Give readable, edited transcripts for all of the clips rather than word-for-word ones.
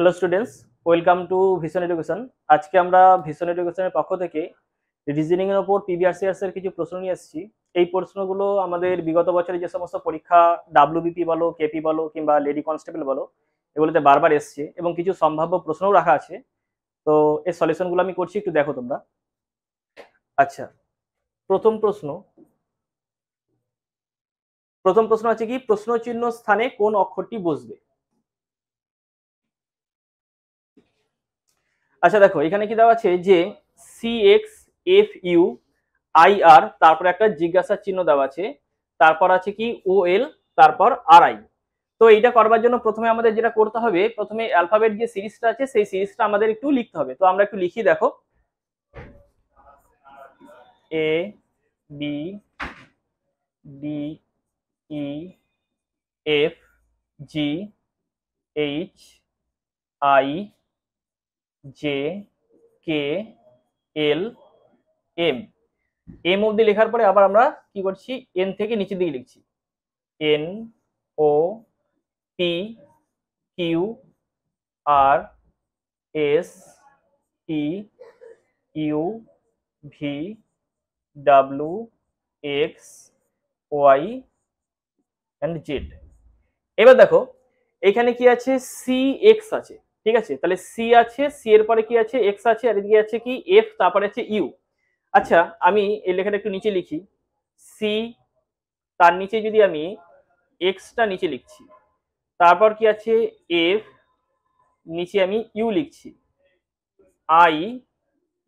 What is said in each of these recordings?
Hello students, welcome to vision education. আজকে আমরা vision এডুকেশনের পক্ষ থেকে রিজনিং এর উপর পিবিআরসিএস এর কিছু প্রশ্ন নিয়ে এসেছি। এই প্রশ্নগুলো আমাদের বিগত বছরে যে সমস্ত পরীক্ষা ডাব্লিউবিপি বলো, কেপি বলো কিংবা লেডি কনস্টেবল বলো, এগুলোতে বারবার এসছে এবং কিছু সম্ভাব্য প্রশ্নও রাখা আছে। তো এই সলিউশনগুলো আমি করছি, একটু দেখো তোমরা। আচ্ছা, প্রথম প্রশ্ন আছে কি, প্রশ্ন চিহ্ন স্থানে কোন অক্ষরটি বসবে? আচ্ছা দেখো, এখানে কি দেওয়া আছে যে CXFUIR, তারপর একটা জিজ্ঞাসা চিহ্ন দেওয়া আছে, তারপর আছে কি OL, তারপর RI। তো এইটা করবার জন্য প্রথমে আমাদের যেটা করতে হবে, প্রথমে অ্যালফাবেট যে সিরিজটা আছে সেই সিরিজটা আমাদের একটু লিখতে হবে। তো আমরা একটু লিখি, দেখো ABCDEFGHIJKLM। এম অবধি লেখার পরে আবার আমরা কি করছি, এন থেকে নিচের দিকে লিখছি, NOPQRSTUVWXYZ। এবার দেখো এখানে কি আছে, CX আছে, ঠিক আছে? তাহলে সি আছে, সি এর পরে কি আছে, এক্স আছে, আর এদিকে আছে কি এফ, তারপরে আছে ইউ। আচ্ছা, আমি এই লেখাটা একটু নিচে লিখি, সি, তার নিচে যদি আমি এক্সটা নিচে লিখছি, তারপর কি আছে এফ, নিচে আমি ইউ লিখছি, আই,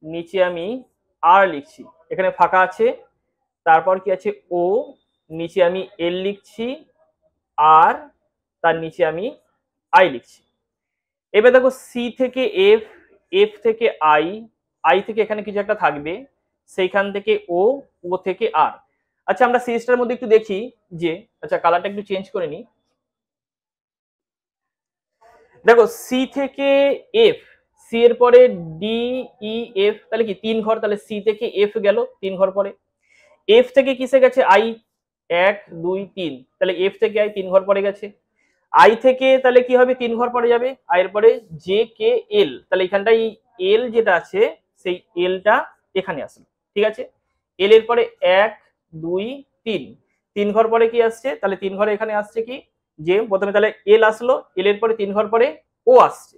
নিচে আমি আর লিখছি, এখানে ফাঁকা আছে, তারপর কি আছে ও, নিচে আমি এল লিখছি, আর তার নিচে আমি আই লিখছি। এবার দেখো সি থেকে এফ, এফ থেকে আই, আই থেকে এখানে কিছু একটা থাকবে, সেইখান থেকে ও, ও থেকে আর। আচ্ছা, আমরা সিরিজটার মধ্যে একটু দেখি যে, আচ্ছা কালারটা একটু চেঞ্জ করে নিই। দেখো সি থেকে এফ, সি এর পরে ডি ই এফ, তাহলে কি 3 ঘর, তাহলে সি থেকে এফ গেল 3 ঘর পরে। এফ থেকে কিসে গেছে, আই, 1 2 3, তাহলে এফ থেকে আই 3 ঘর পরে গেছে। আই থেকে তাহলে কি হবে, 3 ঘর পরে যাবে, আই এর পরে জে কে এল, তাহলে এখানটাই এল যেটা আছে সেই এলটা এখানে আসলো, ঠিক আছে? এল এর পরে 1 2 3, 3 ঘর পরে কি আসছে, তাহলে 3 ঘরে এখানে আসছে কি, যে প্রথমে তাহলে এল আসলো, এল এর পরে 3 ঘর পরে ও আসছে,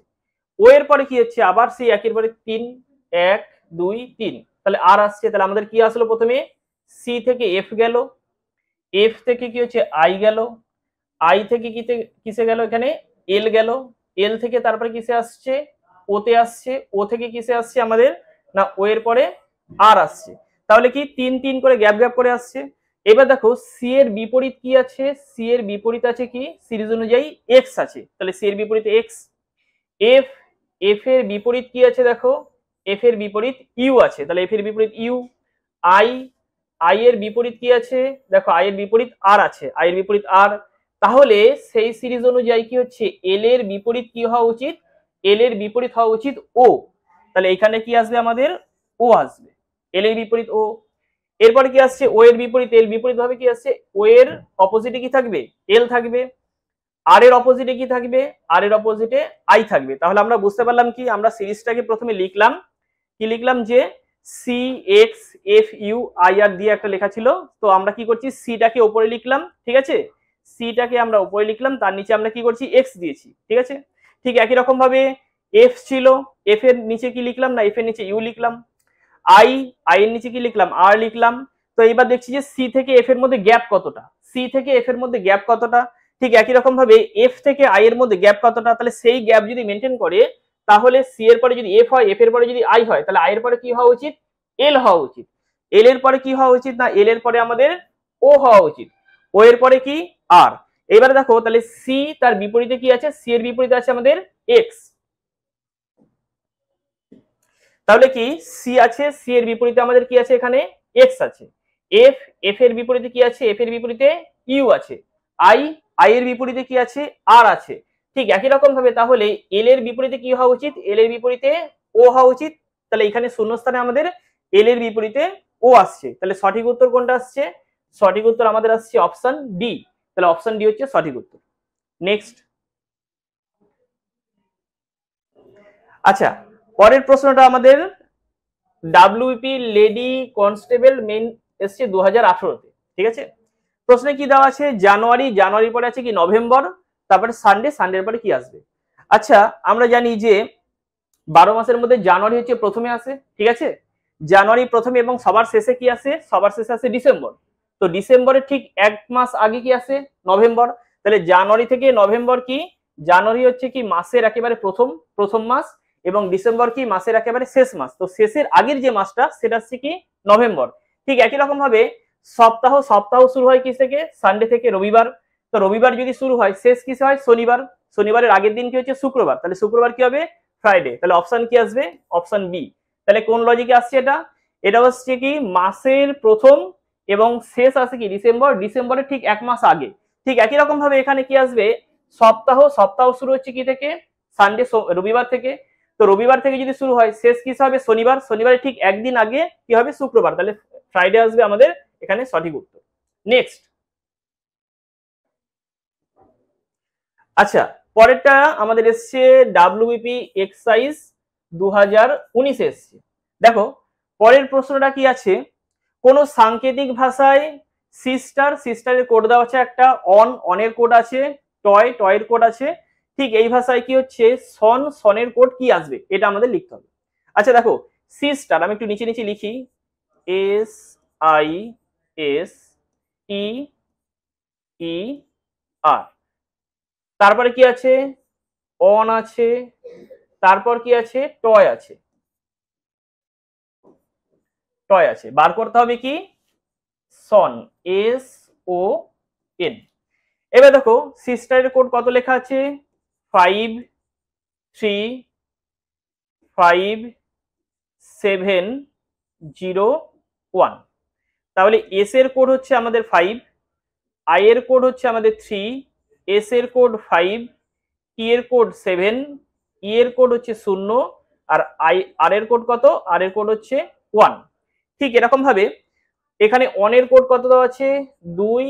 ও এর পরে কি হচ্ছে, আবার সেই একের পরে 3 1 2 3, তাহলে আর আসছে। তাহলে আমাদের কি আসলো, প্রথমে সি থেকে এফ গেল, এফ থেকে কি হচ্ছে আই গেল, আই থেকে কিসে গেল, এখানে এল গেল, এল থেকে তারপরে কিসে আসছে, ওতে আসছে, ও থেকে কিসে আসছে আমাদের, না ও এর পরে আর আসছে। তাহলে কি 3 3 করে গ্যাপ গ্যাপ করে আসছে। এবার দেখো সি এর বিপরীত কি আছে, সি এর বিপরীত আছে কি, সিরিজ অনুযায়ী এক্স আছে, তাহলে সি এর বিপরীত এক্স। এফ, এফ এর বিপরীত কি আছে, দেখো এফ এর বিপরীত ইউ আছে, তাহলে এফ এর বিপরীত ইউ। আই, আই এর বিপরীত কি আছে, দেখো আই এর বিপরীত আর আছে, আই এর বিপরীত আর। তাহলে সেই সিরিজ অনুযায়ী কি হচ্ছে, এল এর বিপরীত কি হওয়া উচিত, এল এর বিপরীত হওয়া উচিত ও, তাহলে এখানে কি আসবে আমাদের, ও আসবে, এল এর বিপরীত ও। এরপরে কি আসছে, ও এর বিপরীত এল, বিপরীত ভাবে কি আসছে, ও এর অপোজিটে কি থাকবে, এল থাকবে। আর এর অপোজিটে কি থাকবে, আর এর অপোজিটে আই থাকবে। তাহলে আমরা বুঝতে পারলাম কি, আমরা সিরিজটাকে প্রথমে লিখলাম, কি লিখলাম, যে C X F U I R দিয়ে একটা লেখা ছিল, তো আমরা কি করছি, সিটাকে উপরে লিখলাম, ঠিক আছে? সিটাকে আমরা উপরে লিখলাম, তার নিচে আমরা কি করছি, এক্স দিয়েছি, ঠিক আছে? ঠিক একই রকম ভাবে এফ ছিল, এফ এর নিচে কি লিখলাম, না এফ এর নিচে ইউ লিখলাম। আই, আই এর নিচে কি লিখলাম, আর লিখলাম। তো এবার দেখছি যে সি থেকে এফ এর মধ্যে গ্যাপ কতটা, সি থেকে এফ এর মধ্যে গ্যাপ কতটা। ঠিক একই রকম ভাবে এফ থেকে আই এর মধ্যে গ্যাপ কতটা, তাহলে সেই গ্যাপ যদি মেনটেন করে, তাহলে সি এর পরে যদি এফ হয়, এফ এর পরে যদি আই হয়, তাহলে আই এর পরে কি হওয়া উচিত, এল হওয়া উচিত। এল এর পরে কি হওয়া উচিত, না এল এর পরে আমাদের ও হওয়া উচিত, ও এর পরে কি আর। এবারে দেখো তাহলে সি তার বিপরীতে কি আছে, সি এর বিপরীতে আছে আমাদের এক্স, তাহলে কি সি আছে, সি এর বিপরীতে আমাদের কি আছে, এখানে এক্স আছে। এফ, এফ এর বিপরীতে কি আছে, এফ এর বিপরীতে ইউ আছে। আই, আই এর বিপরীতে কি আছে, আর আছে। ঠিক একই রকম ভাবে তাহলে এল এর বিপরীতে কি হওয়া উচিত, এল এর বিপরীতে ও হওয়া উচিত। তাহলে এখানে শূন্যস্থানে আমাদের এল এর বিপরীতে ও আসছে, তাহলে সঠিক উত্তর কোনটা আসছে, সঠিক উত্তর আমাদের আসছে অপশন ডি। তাহলে অপশন ডি হচ্ছে সঠিক উত্তর। নেক্সট, আচ্ছা, পরের প্রশ্নটা আমাদের ডাব্লিউপি লেডি কনস্টেবল মেন এসছে 2018-তে, ঠিক আছে। প্রশ্নে কি দেওয়া আছে, জানুয়ারি পরে আছে কি নভেম্বর, তারপরে সানডের পরে কি আসবে। আচ্ছা, আমরা জানি যে 12 মাসের মধ্যে জানুয়ারি হচ্ছে প্রথমে আসে, ঠিক আছে। জানুয়ারি প্রথমে এবং সবার শেষে কি আসে, সবার শেষে আসে ডিসেম্বর। তো ডিসেম্বরের ঠিক এক মাস আগে কি আসে, নভেম্বর। তাহলে জানুয়ারি থেকে নভেম্বর কি, জানুয়ারি হচ্ছে কি মাসের একেবারে প্রথম মাস, এবং ডিসেম্বর কি মাসের একেবারে শেষ মাস। তো শেষের আগের যে মাসটা সেটা হচ্ছে কি নভেম্বর। ঠিক একই রকম ভাবে সপ্তাহ শুরু হয় কি থেকে, সানডে থেকে, রবিবার। তো রবিবার যদি শুরু হয় শেষ কিসে হয়, শনিবার। শনিবারের আগের দিন কি হচ্ছে, শুক্রবার। তাহলে শুক্রবার কি হবে, ফ্রাইডে। তাহলে অপশন কি আসবে, অপশন বি। তাহলে কোন লজিকে আসছে এটা, এটা হচ্ছে কি মাসের প্রথম এবং শেষ আসে কি ডিসেম্বরের ঠিক এক মাস আগে। ঠিক একই রকম ভাবে এখানে কি আসবে, সপ্তাহ শুরু হচ্ছে কি থেকে, রবিবার থেকে। তো রবিবার থেকে যদি শুরু হয় শেষ কিসে হবে, শনিবারের ঠিক একদিন আগে কি হবে, শুক্রবার। তাহলে ফ্রাইডে আসবে আমাদের এখানে সঠিক উত্তর। নেক্সট, আচ্ছা, পরেরটা আমাদের এসছে ডাব্লিউবিপি এক্সাইজ 2019 এসছে। দেখো পরের প্রশ্নটা কি আছে, কোন সাংকেতিক ভাষায় সিস্টারের কোড দেওয়া আছে একটা, অনের কোড আছে, টয়ের কোড আছে। ঠিক এই ভাষায় কি হচ্ছে, সনের কোড কি আসবে, এটা আমাদের লিখতে হবে। আচ্ছা দেখো, সিস্টার আমি একটু নিচে লিখি, SISTER। তারপরে কি আছে, অন আছে, তারপর কি আছে, টয় আছে। বার করতে হবে কি, সন, SON। এবার দেখো সিস্টারের কোড কত লেখা আছে, 5357001। তাহলে এস এর কোড হচ্ছে আমাদের 5, আই এর কোড হচ্ছে আমাদের 3, এস এর কোড 5, টি এর কোড 7, ই এর কোড হচ্ছে 0, আর আর এর কোড কত, আর এর কোড হচ্ছে 1। ঠিক এরকম ভাবে এখানে অনের কোড কত দেওয়া আছে, 2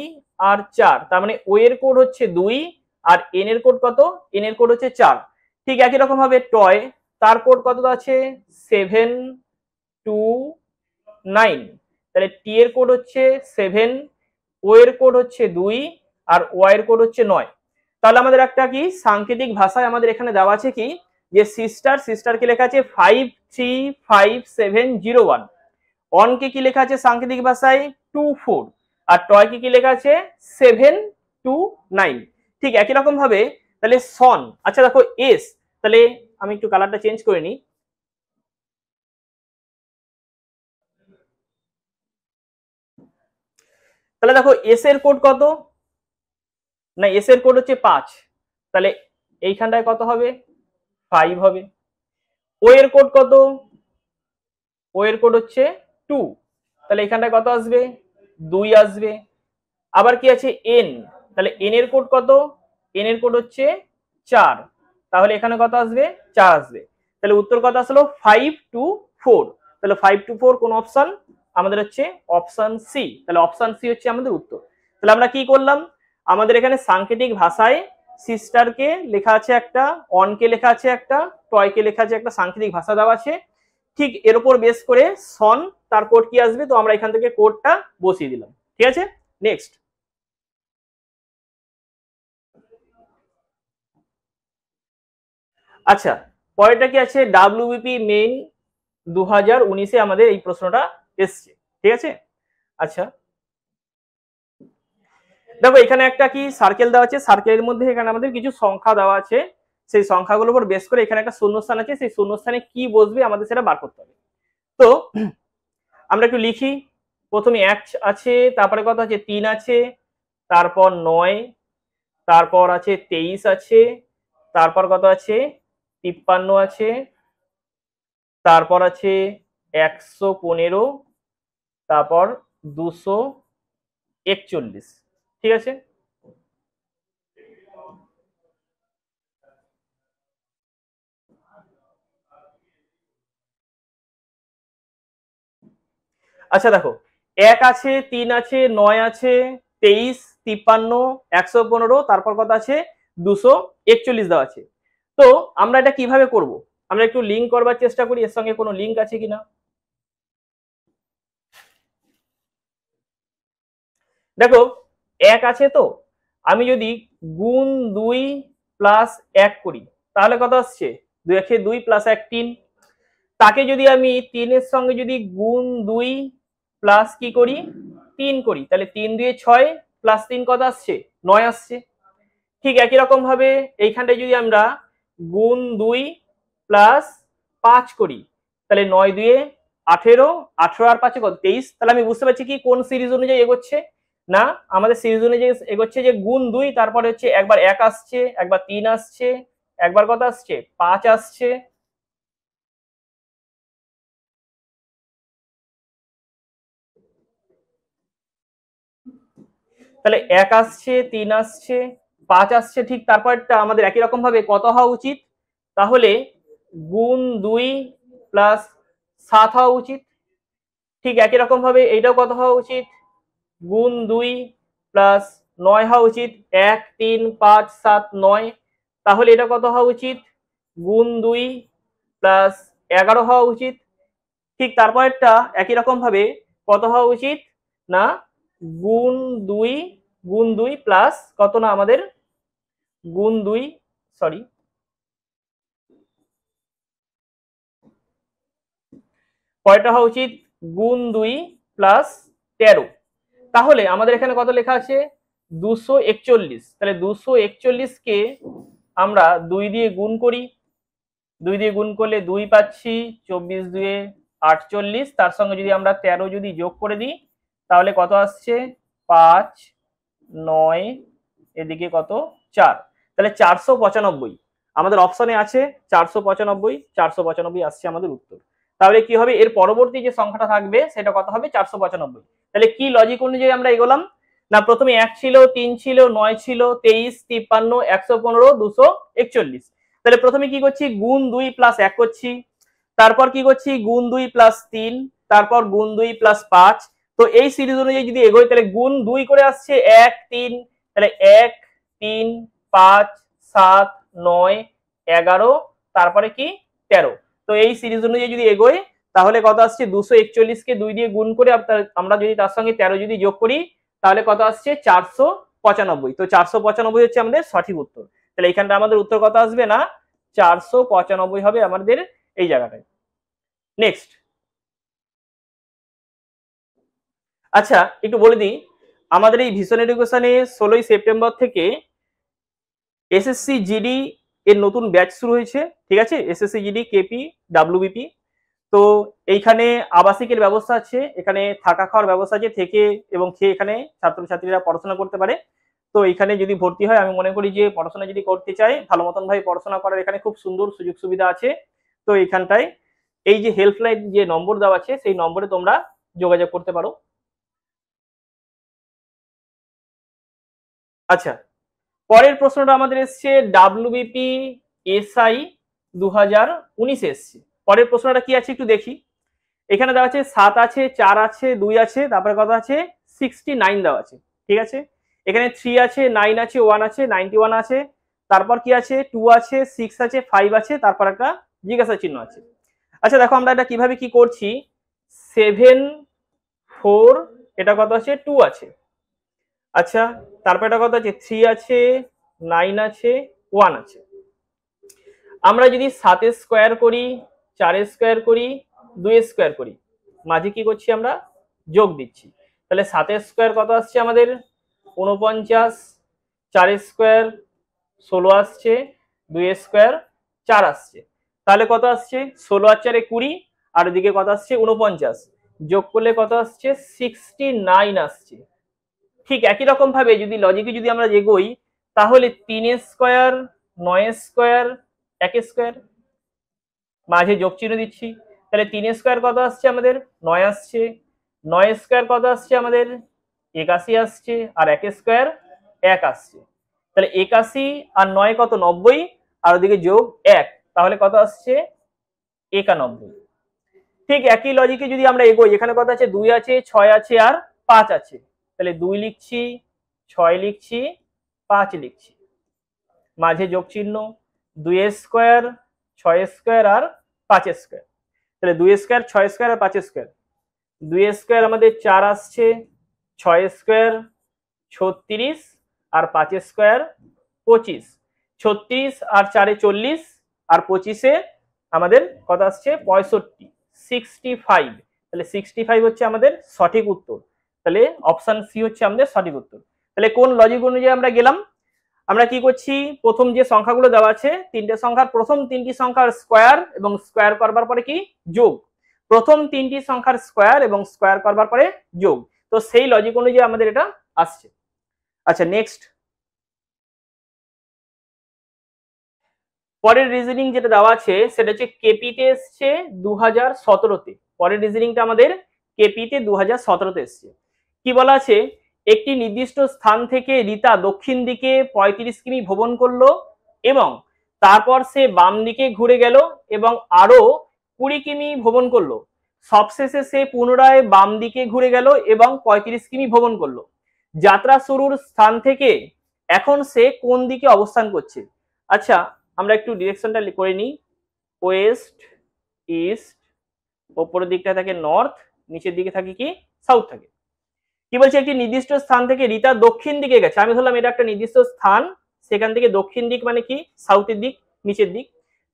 আর 4। তার মানে ও এর কোড হচ্ছে 2, আর এন এর কোড কত, এন এর কোড হচ্ছে 4। ঠিক একই রকম ভাবে টয়, তার কোড কত দেওয়া আছে, 729। তাহলে টি এর কোড হচ্ছে 7, ও এর কোড হচ্ছে 2, আর ওয়াই এর কোড হচ্ছে 9। তাহলে আমাদের একটা কি সাংকেতিক ভাষায় আমাদের এখানে দেওয়া আছে কি, যে সিস্টারকে লেখা আছে 535701, অনকে কি লেখা আছে সাংকেতিক ভাষায় 24, আর টয়কে কি লেখা আছে 729। ঠিক একই রকম ভাবে তাহলে সন, আচ্ছা দেখো এস, তাহলে আমি একটু কালারটা চেঞ্জ করে নিই। তাহলে দেখো এস এর কোড কত, না এস এর কোড হচ্ছে 5, তাহলে এইখানটায় কত হবে, 5 হবে। ও এর কোড কত, ও এর কোড হচ্ছে 2, তাহলে এখানটায় কত আসবে, 2 আসবে। আবার কি আছে এন, তাহলে এন এর কোড কত, এন এর কোড হচ্ছে 4, তাহলে এখানে কত আসবে, 4 আসবে। তাহলে উত্তর কত আসলো, 524। তাহলে 524 কোন অপশন, আমাদের হচ্ছে অপশন সি। তাহলে অপশন সি হচ্ছে আমাদের উত্তর। তাহলে আমরা কি করলাম, আমাদের এখানে সাংকেতিক ভাষায় সিস্টারকে লেখা আছে একটা, অনকে লেখা আছে একটা, টয়কে লেখা আছে একটা, সাংকেতিক ভাষা দেওয়া আছে। ঠিক এর উপর বেস করে সন তার কোড কি আসবে, তো আমরা এখান থেকে কোডটা বসিয়ে দিলাম, ঠিক আছে। নেক্সট, আচ্ছা পরেরটা কি আছে, ডাব্লিউবিপি মেইন 2019-এ আমাদের এই প্রশ্নটা এসছে, ঠিক আছে। আচ্ছা দেখো এখানে একটা কি সার্কেল দেওয়া আছে, সার্কেলের মধ্যে এখানে আমাদের কিছু সংখ্যা দেওয়া আছে, সেই সংখ্যাগুলোর উপর বেস করে এখানে একটা শূন্যস্থান আছে, সেই শূন্যস্থানে কি বসবে আমাদের সেটা বার করতে হবে। তো আমরা একটু লিখি, প্রথমে 1 আছে, তারপরে কত আছে, 3 আছে, তারপর 9, তারপর আছে 23 আছে, তারপর কত আছে, 53 আছে, তারপর আছে 115, তারপর 241, ঠিক আছে। আচ্ছা দেখো 1 আছে, 3 আছে, 9 আছে, 23, 53, 115, তারপর কত আছে 241 দেওয়া আছে। তো আমরা এটা কিভাবে করব, আমরা একটু লিঙ্ক করবার চেষ্টা করি, এর সঙ্গে কোনো লিঙ্ক আছে কিনা। দেখো 1 আছে, তো আমি যদি গুণ 2 প্লাস 1 করি তাহলে কত আসছে, 2 একে 2 প্লাস 1 3। তাকে যদি আমি 3 এর সঙ্গে যদি গুণ 2 প্লাস কি করি 3 করি, তাহলে 3 2 6 প্লাস 3 কত আসছে, 9 আসছে। ঠিক একই রকম ভাবে এইখানটায় যদি আমরা গুণ 2 প্লাস 5 করি, তাহলে 9 2 18, 18 আর 5 কত 23। তাহলে আমি বুঝতে পারছি কি কোন সিরিজ অনুযায়ী এগোচ্ছে, না আমাদের সিরিজ অনুযায়ী এগোচ্ছে যে গুণ 2, তারপরে হচ্ছে একবার 1 আসছে, একবার 3 আসছে, একবার কত আসছে 5 আসছে। তাহলে 1 আসছে, 3 আসছে, 5 আসছে, ঠিক তারপরটা আমাদের একই রকম ভাবে কত হওয়া উচিত, তাহলে গুণ 2 প্লাস 7 হওয়া উচিত। ঠিক একই রকম ভাবে এইটাও কত হওয়া উচিত, গুণ 2 প্লাস 9 হওয়া উচিত, 1 3 5 7 9। তাহলে এটা কত হওয়া উচিত, গুণ 2 প্লাস 11 হওয়া উচিত। ঠিক তারপরেরটা একই রকম ভাবে কত হওয়া উচিত, না গুণ 2 প্লাস কত, না আমাদের গুণ 2, সরি পরেরটা হওয়া উচিত গুণ 2 প্লাস 13। তাহলে আমাদের এখানে কত লেখা আছে 241। তাহলে 241 কে আমরা 2 দিয়ে গুণ করি, 2 দিয়ে গুণ করলে 2 পাচ্ছি, 24 2 48, তার সঙ্গে যদি আমরা 13 যদি যোগ করে দিই তাহলে কত আসছে 5 9, এদিকে কত 4, তাহলে 495 আমাদের অপশনে আছে। 495 আসছে আমাদের উত্তর। তাহলে কি হবে, এর পরবর্তী যে সংখ্যাটা থাকবে সেটা কত হবে 495। তাহলে কি লজিক অনুযায়ী আমরা এগোলাম, না প্রথমে 1 ছিল, 3 ছিল, 9 ছিল, 23 53 115 241। তাহলে প্রথমে কি করছি, গুণ 2 প্লাস 1 করছি, তারপর কি করছি গুণ 2 প্লাস 3, তারপর গুণ 2 প্লাস 5। তো এই সিরিজ অনুযায়ী যদি এগোই তাহলে গুণ 2 করে আসছে 1 3, তাহলে 1 3 5 7 9 11, তারপরে কি 13। তো এই সিরিজ অনুযায়ী যদি এগোই তাহলে কত আসছে 241 কে 2 দিয়ে গুণ করে আমরা যদি তার সঙ্গে 13 যদি যোগ করি তাহলে কত আসছে 495। তো 495 হচ্ছে আমাদের সঠিক উত্তর। তাহলে এইখানটা আমাদের উত্তর কত আসবে, না 495 হবে আমাদের এই জায়গাটায়। নেক্সট, আচ্ছা একটু বলে দিই, আমাদের এই ভিশন এডুকেশনে 16ই সেপ্টেম্বর থেকে এসএসসি জিডি এর নতুন ব্যাচ শুরু হয়েছে। ঠিক আছে, এসএসসি জিডি কেপি ডাব্লিউবিপি। তো এইখানে আবাসিকের ব্যবস্থা আছে, এখানে থাকা খাওয়ার ব্যবস্থা আছে, থেকে এবং খেয়ে এখানে ছাত্রছাত্রীরা পড়াশোনা করতে পারে। তো এখানে যদি ভর্তি হয় আমি মনে করি যে পড়াশোনা যদি করতে চাই ভালো মতন ভাবে পড়াশোনা করার এখানে খুব সুন্দর সুযোগ সুবিধা আছে। তো এইখানটায় এই যে হেল্পলাইন যে নম্বর দেওয়া আছে সেই নম্বরে তোমরা যোগাযোগ করতে পারো। আচ্ছা, পরের প্রশ্নটা আমাদের এসছে ডাব্লিউবিপি এসআই 2019 এসছে। পরের প্রশ্নটা কি আছে একটু দেখি। এখানে দেওয়া আছে 7 আছে, 4 আছে, 2 আছে, তারপরে কত আছে 69 দেওয়া আছে। ঠিক আছে, এখানে 3 আছে, 9 আছে, 1 আছে, 91 আছে, তারপর কি আছে 2 আছে, 6 আছে, 5 আছে, তারপর একটা জিজ্ঞাসা চিহ্ন আছে। আচ্ছা দেখো আমরা এটা কিভাবে কি করছি, 7 4, এটা কত আছে 2 আছে। আচ্ছা, তারপর এটা কত আছে 3 আছে, 9 আছে, 1 আছে। আমরা যদি 7 স্কোয়ার করি, 4 স্কোয়ার করি, 2 স্কোয়ার করি, মাঝে কি করছি আমরা যোগ দিচ্ছি। তাহলে 7 স্কোয়ার কত আসছে আমাদের 49, 4 স্কোয়ার 16 আসছে, 2 স্কোয়ার 4 আসছে। তাহলে কত আসছে 16 আর 4 20, আর এদিকে কত আসছে 49, যোগ করলে কত আসছে 69 আসছে। ঠিক একই রকম ভাবে যদি লজিকে যদি আমরা এগোই তাহলে 3 স্কোয়ার 9 স্কোয়ার 1 স্কোয়ার, মাঝে যোগ চিহ্ন দিচ্ছি। তাহলে 3 স্কোয়ার কত আসছে আমাদের 9 আসছে, 9 স্কোয়ার কত আসছে আমাদের 81 আসছে, আর 1 স্কোয়ার 1 আসছে। তাহলে 81 আর 9 কত 90, আর ওদিকে যোগ 1, তাহলে কত আসছে 91। ঠিক একই লজিকে যদি আমরা এগোই, এখানে কত আছে 2 আছে, 6 আছে, আর 5 আছে। তাহলে 2 লিখছি, 6 লিখছি, 5 লিখছি, মাঝে যোগ চিহ্ন, 2 স্কোয়ার 6 স্কোয়ার আর 5 স্কোয়ার, তাহলে 2 স্কোয়ার 6 স্কোয়ার আর 5 স্কোয়ার, 2 স্কোয়ার আমাদের 4 আসছে, 6 স্কোয়ার 36 আর 5 স্কোয়ার 25, 36 আর 4 40 আর 25 আমাদের কত আসছে 65, 65, তাহলে 65 হচ্ছে আমাদের সঠিক উত্তর। তাহলে অপশন সি হচ্ছে আমাদের সঠিক উত্তর। তাহলে কোন লজিক অনুযায়ী আমরা গেলাম, আমরা কি করছি, প্রথম যে সংখ্যাগুলো দেওয়া আছে তিনটে সংখ্যার প্রথম তিনটি সংখ্যার স্কোয়ার এবং স্কোয়ার করবার পরে কি যোগ, প্রথম তিনটি সংখ্যার স্কোয়ার এবং স্কোয়ার করবার পরে যোগ, তো সেই লজিক অনুযায়ী আমাদের এটা আসছে। আচ্ছা নেক্সট, পরের রিজনিং যেটা দেওয়া আছে সেটা হচ্ছে কেপিতে এসছে 2017-তে, পরের রিজনিংটা আমাদের কেপিতে 2017-তে এসছে। কি বলা আছে, একটি নির্দিষ্ট স্থান থেকে রিতা দক্ষিণ দিকে 35 কিমি ভ্রমণ করলো এবং তারপর সে বাম দিকে ঘুরে গেল এবং আরো 20 কিমি ভ্রমণ করলো, সবশেষে সে পুনরায় বাম দিকে ঘুরে গেল এবং 35 কিমি ভ্রমণ করলো। যাত্রা শুরুর স্থান থেকে এখন সে কোন দিকে অবস্থান করছে? আচ্ছা আমরা একটু ডিরেকশনটা করে নিই, ওয়েস্ট, ইস্ট, ওপরের দিকটা থাকে নর্থ, নিচের দিকে থাকে কি সাউথ থাকে। কি বলছে, একটি নির্দিষ্ট স্থান থেকে রিতা দক্ষিণ দিকে গেছে, আমি ধরলাম এটা একটা নির্দিষ্ট স্থান, সেখান থেকে দক্ষিণ দিক মানে কি সাউথের দিক, নিচের দিক,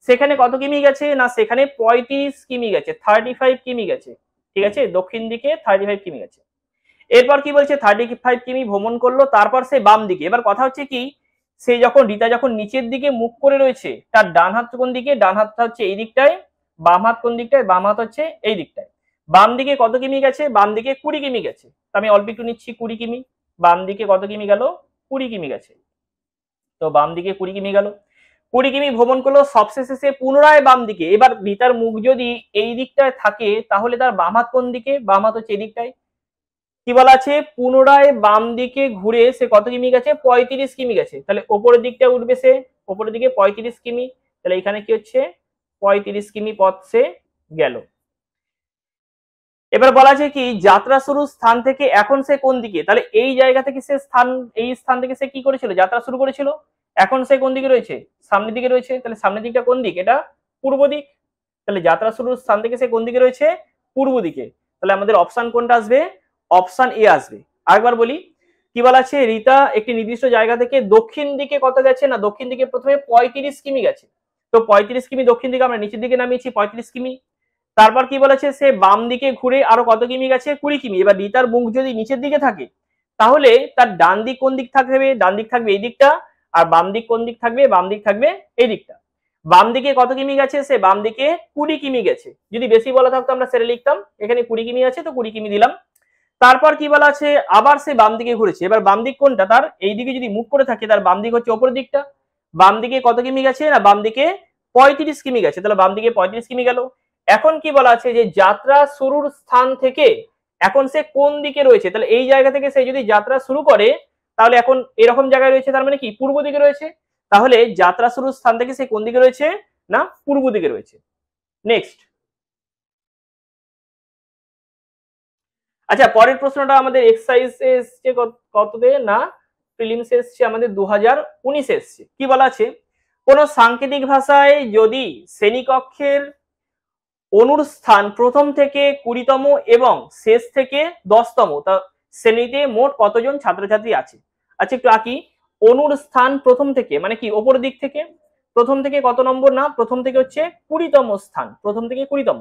সেখানে কত কিমি গেছে না সেখানে 35 কিমি গেছে, 35 কিমি গেছে, ঠিক আছে, দক্ষিণ দিকে 35 কিমি গেছে। এরপর কি বলছে 35 কিমি ভ্রমণ করলো, তারপর সে বাম দিকে, এবার কথা হচ্ছে কি সে যখন রিতা যখন নিচের দিকে মুখ করে রয়েছে তার ডান হাত কোন দিকে, ডান হাতটা হচ্ছে এই দিকটায়, বাম হাত কোন দিকটায়, বাম হাত হচ্ছে এই দিকটায়। বাম দিকে কত কিমি গেছে, বাম দিকে 20 কিমি গেছে, আমি অল্প একটু নিচ্ছি 20 কিমি, বাম দিকে কত কিমি গেল 20 কিমি গেছে, তো বাম দিকে 20 কিমি গেল, 20 কিমি ভ্রমণ করলো, সবশেষে সে পুনরায় বাম দিকে, এবার রিতার মুখ যদি এই দিকটায় থাকে তাহলে তার বাম হাত কোন দিকে, বাম হাত হচ্ছে এই দিকটায়। কি বলা আছে, পুনরায় বাম দিকে ঘুরে সে কত কিমি গেছে 35 কিমি গেছে, তাহলে ওপরের দিকটা উঠবে সে, ওপরের দিকে 35 কিমি, তাহলে এখানে কি হচ্ছে 35 কিমি পথ সে গেল। এবার বলা আছে কি যাত্রা শুরুর স্থান থেকে এখন সে কোন দিকে, তাহলে এই জায়গা থেকে সে এই স্থান থেকে সে কি করেছিল, যাত্রা শুরু করেছিল, এখন সে কোন দিকে রয়েছে, সামনের দিকে রয়েছে, তাহলে সামনের দিকটা কোন দিক, এটা পূর্ব দিক, তাহলে যাত্রা শুরুর স্থান থেকে সে কোন দিকে রয়েছে, পূর্ব দিকে, তাহলে আমাদের অপশন কোনটা আসবে, অপশন এ আসবে। আরেকবার বলি, কি বলা আছে, রিতা একটি নির্দিষ্ট জায়গা থেকে দক্ষিণ দিকে কত গেছে না, দক্ষিণ দিকে প্রথমে 35 কিমি গেছে, তো 35 কিমি দক্ষিণ দিকে আমরা নিচের দিকে নামিয়েছি 35 কিমি, তারপর কি বলেছে সে বাম দিকে ঘুরে আরো কত কিমি গেছে 20 কিমি। এবার রিতার মুখ যদি নিচের দিকে থাকে তাহলে তার ডান দিক কোন দিক থাকবে, ডান দিক থাকবে এই দিকটা, আর বাম দিক কোন দিক থাকবে, বাম দিক থাকবে এই দিকটা। বাম দিকে কত কিমি গেছে, সে বাম দিকে 20 কিমি গেছে, যদি বেশি বলা থাকতো আমরা সেটা লিখতাম, এখানে 20 কিমি আছে তো 20 কিমি দিলাম। তারপর কি বলা আছে, আবার সে বাম দিকে ঘুরেছে, এবার বাম দিক কোনটা, তার এই দিকে যদি মুখ করে থাকে তার বাম দিক হচ্ছে ওপরের দিকটা, বাম দিকে কত কিমি গেছে না বাম দিকে 35 কিমি গেছে, তাহলে বাম দিকে 35 কিমি গেল। এখন কি বলা আছে যে যাত্রা শুরুর স্থান থেকে এখন সে কোন দিকে রয়েছে, তাহলে এই জায়গা থেকে সে যদি যাত্রা শুরু করে তাহলে এখন এরকম জায়গায় রয়েছে, তার মানে কি পূর্ব দিকে রয়েছে, তাহলে যাত্রা শুরুর স্থান থেকে সে কোন দিকে রয়েছে না পূর্ব দিকে রয়েছে। নেক্সট, আচ্ছা পরের প্রশ্নটা আমাদের এক্সারসাইজ এসছে কততে না প্রিলিমস এসছে আমাদের 2019 এসছে। কি বলা আছে, কোন সাংকেতিক ভাষায় যদি শ্রেণীকক্ষের অনুর স্থান প্রথম থেকে 20তম এবং শেষ থেকে 10তম, তা শ্রেণীতে মোট কতজন ছাত্রছাত্রী আছে। আচ্ছা একটু আঁকি, অনুর স্থান প্রথম থেকে মানে কি ওপর দিক থেকে, প্রথম থেকে কত নম্বর না প্রথম থেকে হচ্ছে 20তম স্থান, প্রথম থেকে 20তম,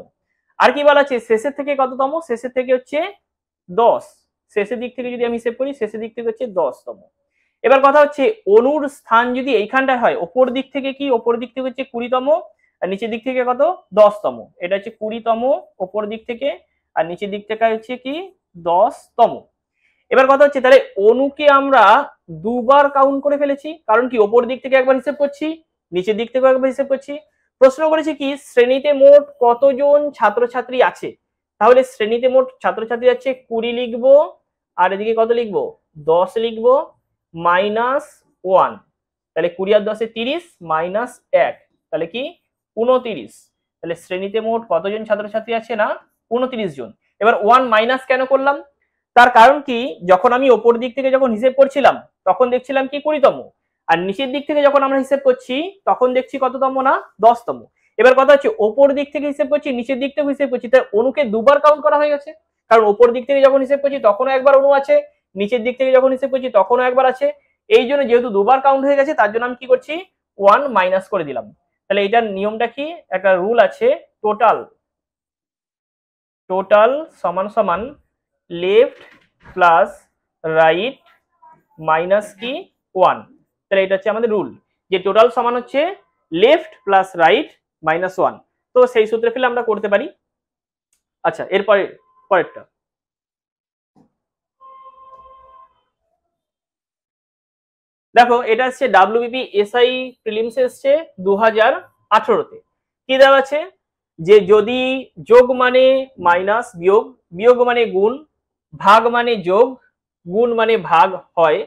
আর কি বলা আছে শেষের থেকে কততম, শেষের থেকে হচ্ছে 10, শেষের দিক থেকে যদি আমি হিসেব করি শেষের দিক থেকে হচ্ছে 10তম। এবার কথা হচ্ছে অনুর স্থান যদি এইখানটায় হয় ওপর দিক থেকে কি, ওপর দিক থেকে হচ্ছে 20তম আর নিচের দিক থেকে কত 10তম, এটা হচ্ছে 20তম ওপর দিক থেকে আর নিচের দিক থেকে হচ্ছে কি 10তম। এবার কথা হচ্ছে তাহলে অনুকে আমরা দুবার কাউন্ট করে ফেলেছি, কারণ কি ওপর দিক থেকে একবার হিসেব করছি নিচের দিক থেকে একবার হিসেব করছি। প্রশ্ন করেছি কি শ্রেণীতে মোট কতজন ছাত্রছাত্রী আছে, তাহলে শ্রেণীতে মোট ছাত্রছাত্রী আছে 20 লিখবো আর এদিকে কত লিখবো 10 লিখবো -1, তাহলে 20 আর 10 30 -1, তাহলে কি 29, তাহলে শ্রেণীতে মোট কতজন ছাত্রছাত্রী আছে না 29 জন। এবার 1 মাইনাস কেন করলাম, তার কারণ কি যখন আমি ওপর দিক থেকে যখন হিসেব করছিলাম তখন দেখছিলাম কি 20তম, আর নিচের দিক থেকে যখন আমরা হিসেব করছি তখন দেখছি কততম না 10তম। এবার কথা হচ্ছে ওপর দিক থেকে হিসেব করছি, নিচের দিক থেকে হিসেব করছি, তাই অনুকে দুবার কাউন্ট করা হয়ে গেছে। কারণ ওপর দিক থেকে যখন হিসেব করছি তখনও একবার অনু আছে, নিচের দিক থেকে যখন হিসেব করছি তখনও একবার আছে। এই জন্য যেহেতু দুবার কাউন্ট হয়ে গেছে তার জন্য আমি কি করছি, 1 মাইনাস করে দিলাম। তাহলে এটার নিয়মটা কি, একটা রুল আছে, টোটাল সমান সমান লেফট প্লাস রাইট মাইনাস কি 1। তাহলে এটা হচ্ছে আমাদের রুল, যে টোটাল সমান হচ্ছে লেফট প্লাস রাইট মাইনাস 1। তো সেই সূত্রে ফেলে আমরা করতে পারি। আচ্ছা, এরপরে পরেরটা দেখো, এটা হচ্ছে ডাব্লিউবিপি এসআই প্রিলিমস এসছে 2018-তে। কি দেওয়া আছে, যে যদি যোগ মানে মাইনাস, বিয়োগ, বিয়োগ মানে গুণ, ভাগ মানে যোগ, গুণ মানে ভাগ হয়,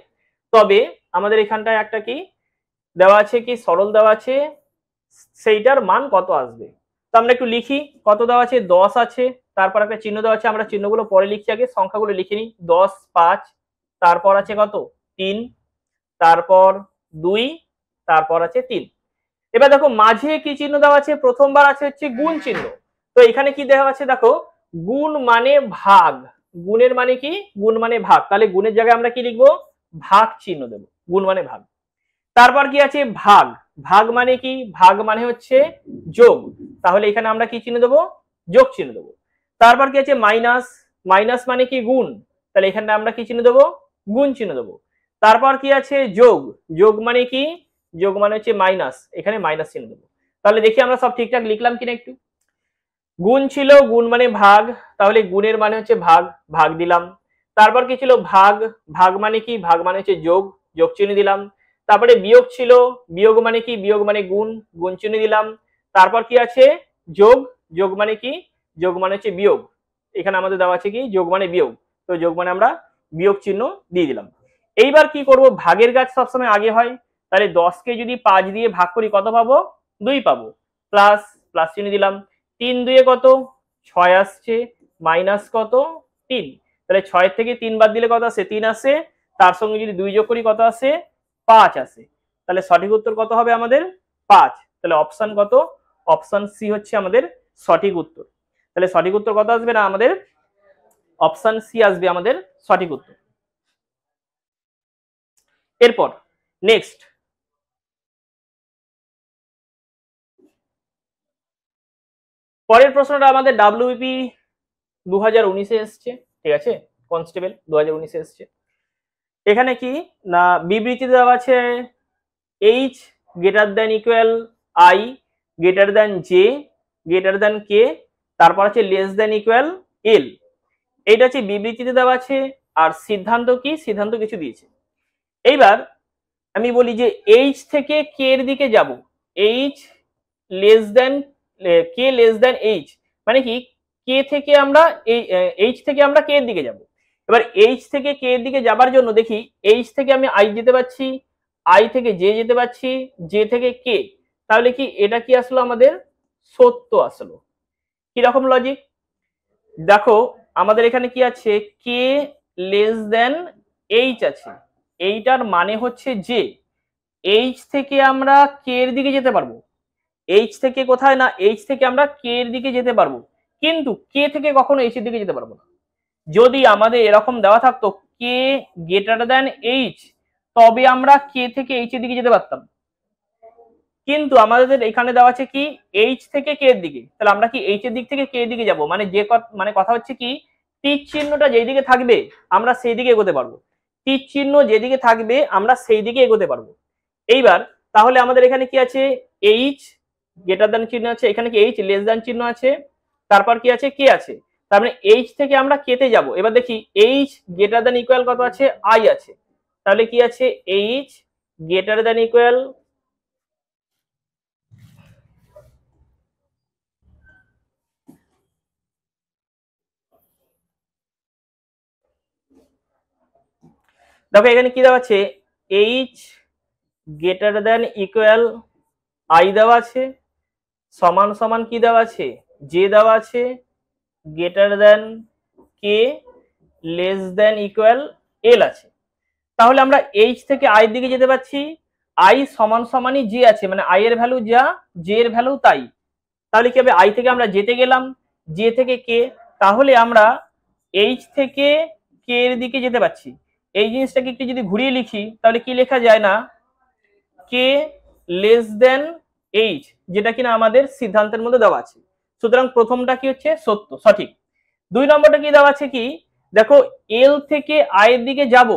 তবে আমাদের এখানটায় একটা কি দেওয়া আছে, কি সরল দেওয়া আছে, সেইটার মান কত আসবে। তো আমরা একটু লিখি, কত দেওয়া আছে, 10 আছে, তারপর একটা চিহ্ন দেওয়া আছে, আমরা চিহ্নগুলো পরে লিখছি, আগে সংখ্যাগুলো লিখে নিই। 10, 5, তারপর আছে কত 3, তারপর 2, তারপর আছে 3। এবার দেখো মাঝে কি চিহ্ন দেওয়া আছে, প্রথমবার আছে হচ্ছে গুণ চিহ্ন। তো এখানে কি দেওয়া আছে দেখো, গুণ মানে ভাগ, গুণের মানে কি, গুণ মানে ভাগ, তাহলে গুণের জায়গায় আমরা কি লিখবো, ভাগ চিহ্ন দেবো, গুণ মানে ভাগ। তারপর কি আছে ভাগ, ভাগ মানে কি, ভাগ মানে হচ্ছে যোগ, তাহলে এখানে আমরা কি চিহ্ন দেবো, যোগ চিহ্ন দেবো। তারপর কি আছে মাইনাস, মাইনাস মানে কি গুণ, তাহলে এখানে আমরা কি চিহ্ন দেবো, গুণ চিহ্ন দেবো। তারপর কি আছে যোগ, যোগ মানে কি, যোগ মানে হচ্ছে মাইনাস, এখানে মাইনাস চিহ্ন দেবো। তাহলে দেখি আমরা সব ঠিকঠাক লিখলাম কিনা একটু। গুণ ছিল, গুণ মানে ভাগ, তাহলে গুণের মানে হচ্ছে ভাগ, ভাগ দিলাম। তারপর কি ছিল ভাগ, ভাগ মানে কি, ভাগ মানে হচ্ছে যোগ, যোগ চিহ্ন দিলাম। তারপরে বিয়োগ ছিল, বিয়োগ মানে কি, বিয়োগ মানে গুণ, গুণ চিহ্ন দিলাম। তারপর কি আছে যোগ, যোগ মানে কি, যোগ মানে হচ্ছে বিয়োগ, এখানে আমাদের দেওয়া আছে কি যোগ মানে বিয়োগ, তো যোগ মানে আমরা বিয়োগ চিহ্ন দিয়ে দিলাম। এইবার কি করব, ভাগের কাজ সবসময় আগে হয়, তাহলে 10কে যদি 5 দিয়ে ভাগ করি কত পাবো, 2 পাবো, প্লাস, প্লাস চিহ্ন দিলাম। 3 2 কত 6 আসছে, মাইনাস কত 3, তাহলে 6 থেকে 3 বাদ দিলে কত আসে, 3 আসে, তার সঙ্গে যদি 2 যোগ করি কত আসে, 5 আসে। তাহলে সঠিক উত্তর কত হবে আমাদের, 5। তাহলে অপশন কত, অপশন সি হচ্ছে আমাদের সঠিক উত্তর। তাহলে সঠিক উত্তর কত আসবে না আমাদের, অপশন সি আসবে আমাদের সঠিক উত্তর। এরপর নেক্সট পরের প্রশ্নটা আমাদের ডাব্লিউবিপি 2019-এ এসছে, ঠিক আছে, কনস্টেবল 2019-এ এসছে। এখানে কি না বিবৃতি দেওয়া আছে H greater than equal I greater than J greater than K, তারপর আছে লেস দেন ইকুয়াল এল। এইটা হচ্ছে বিবৃতিতে দেওয়া আছে, আর সিদ্ধান্ত কি, সিদ্ধান্ত কিছু দিয়েছে। এইবার আমি বলি যে এইচ থেকে কে এর দিকে যাব, H less than, k less than H মানে কি, কে থেকে আমরা এইচ থেকে আমরা কে এর দিকে যাব। এবার এইচ থেকে কে এর দিকে যাবার জন্য দেখি, এইচ থেকে আমি আই যেতে পারছি, আই থেকে জে যেতে পারছি, জে থেকে কে, তাহলে কি এটা কি আসলো আমাদের সত্য আসলো। কিরকম লজিক দেখো, আমাদের এখানে কি আছে, কে লেস দেন এইচ আছে, এইটার মানে হচ্ছে যে এইচ থেকে আমরা কে এর দিকে যেতে পারবো, এইচ থেকে কোথায় না, এইচ থেকে আমরা কে এর দিকে যেতে পারবো, কিন্তু কে থেকে কখনো এইচ এর দিকে যেতে পারবো না। যদি আমাদের এরকম দেওয়া থাকতো কে গ্রেটার দেন এইচ, তবে আমরা কে থেকে এইচ এর দিকে যেতে পারতাম, কিন্তু আমাদের এখানে দেওয়া আছে কি এইচ থেকে কে এর দিকে, তাহলে আমরা কি এইচ এর দিক থেকে কে এর দিকে যাব, মানে যে মানে কথা হচ্ছে কি তীর চিহ্নটা যেই দিকে থাকবে আমরা সেই দিকে এগোতে পারবো, তীর চিহ্ন যেদিকে থাকবে আমরা সেই দিকে এগোতে পারবো। এইবার তাহলে আমাদের এখানে কি আছে, এইচ গ্রেটার দেন চিহ্ন আছে, এখানে কি এইচ লেস দেন চিহ্ন আছে, তারপর কি আছে কে আছে, তার মানে এইচ থেকে আমরা কেতে যাব। এবার দেখি এইচ গ্রেটার দেন ইকুয়াল কত আছে, আই আছে, তাহলে কি আছে এইচ গ্রেটার দেন ইকুয়াল, দেখো এখানে কি দেওয়া আছে, H greater than equal I দেওয়া আছে, সমান সমান কি দেওয়া আছে, জে দেওয়া আছে, greater than k less than equal এল আছে। তাহলে আমরা এইচ থেকে আই দিকে যেতে পারছি, আই সমান সমানই জে আছে, মানে আই এর ভ্যালু যা জে এর ভ্যালু তাই, তাহলে কি হবে, আই থেকে আমরা যেতে গেলাম, জে থেকে কে, তাহলে আমরা এইচ থেকে কে এর দিকে যেতে পারছি। এই জিনিসটাকে একটু যদি ঘুরিয়ে লিখি তাহলে কি লেখা যায় না, কে লেস দেন এইচ, যেটা কিনা আমাদের সিদ্ধান্তের মধ্যে দেওয়া আছে। সুতরাং প্রথমটা কি হচ্ছে সত্য, সঠিক। 2 নম্বরটা কি দেওয়া আছে, কি দেখো, এল থেকে আই এর দিকে যাব,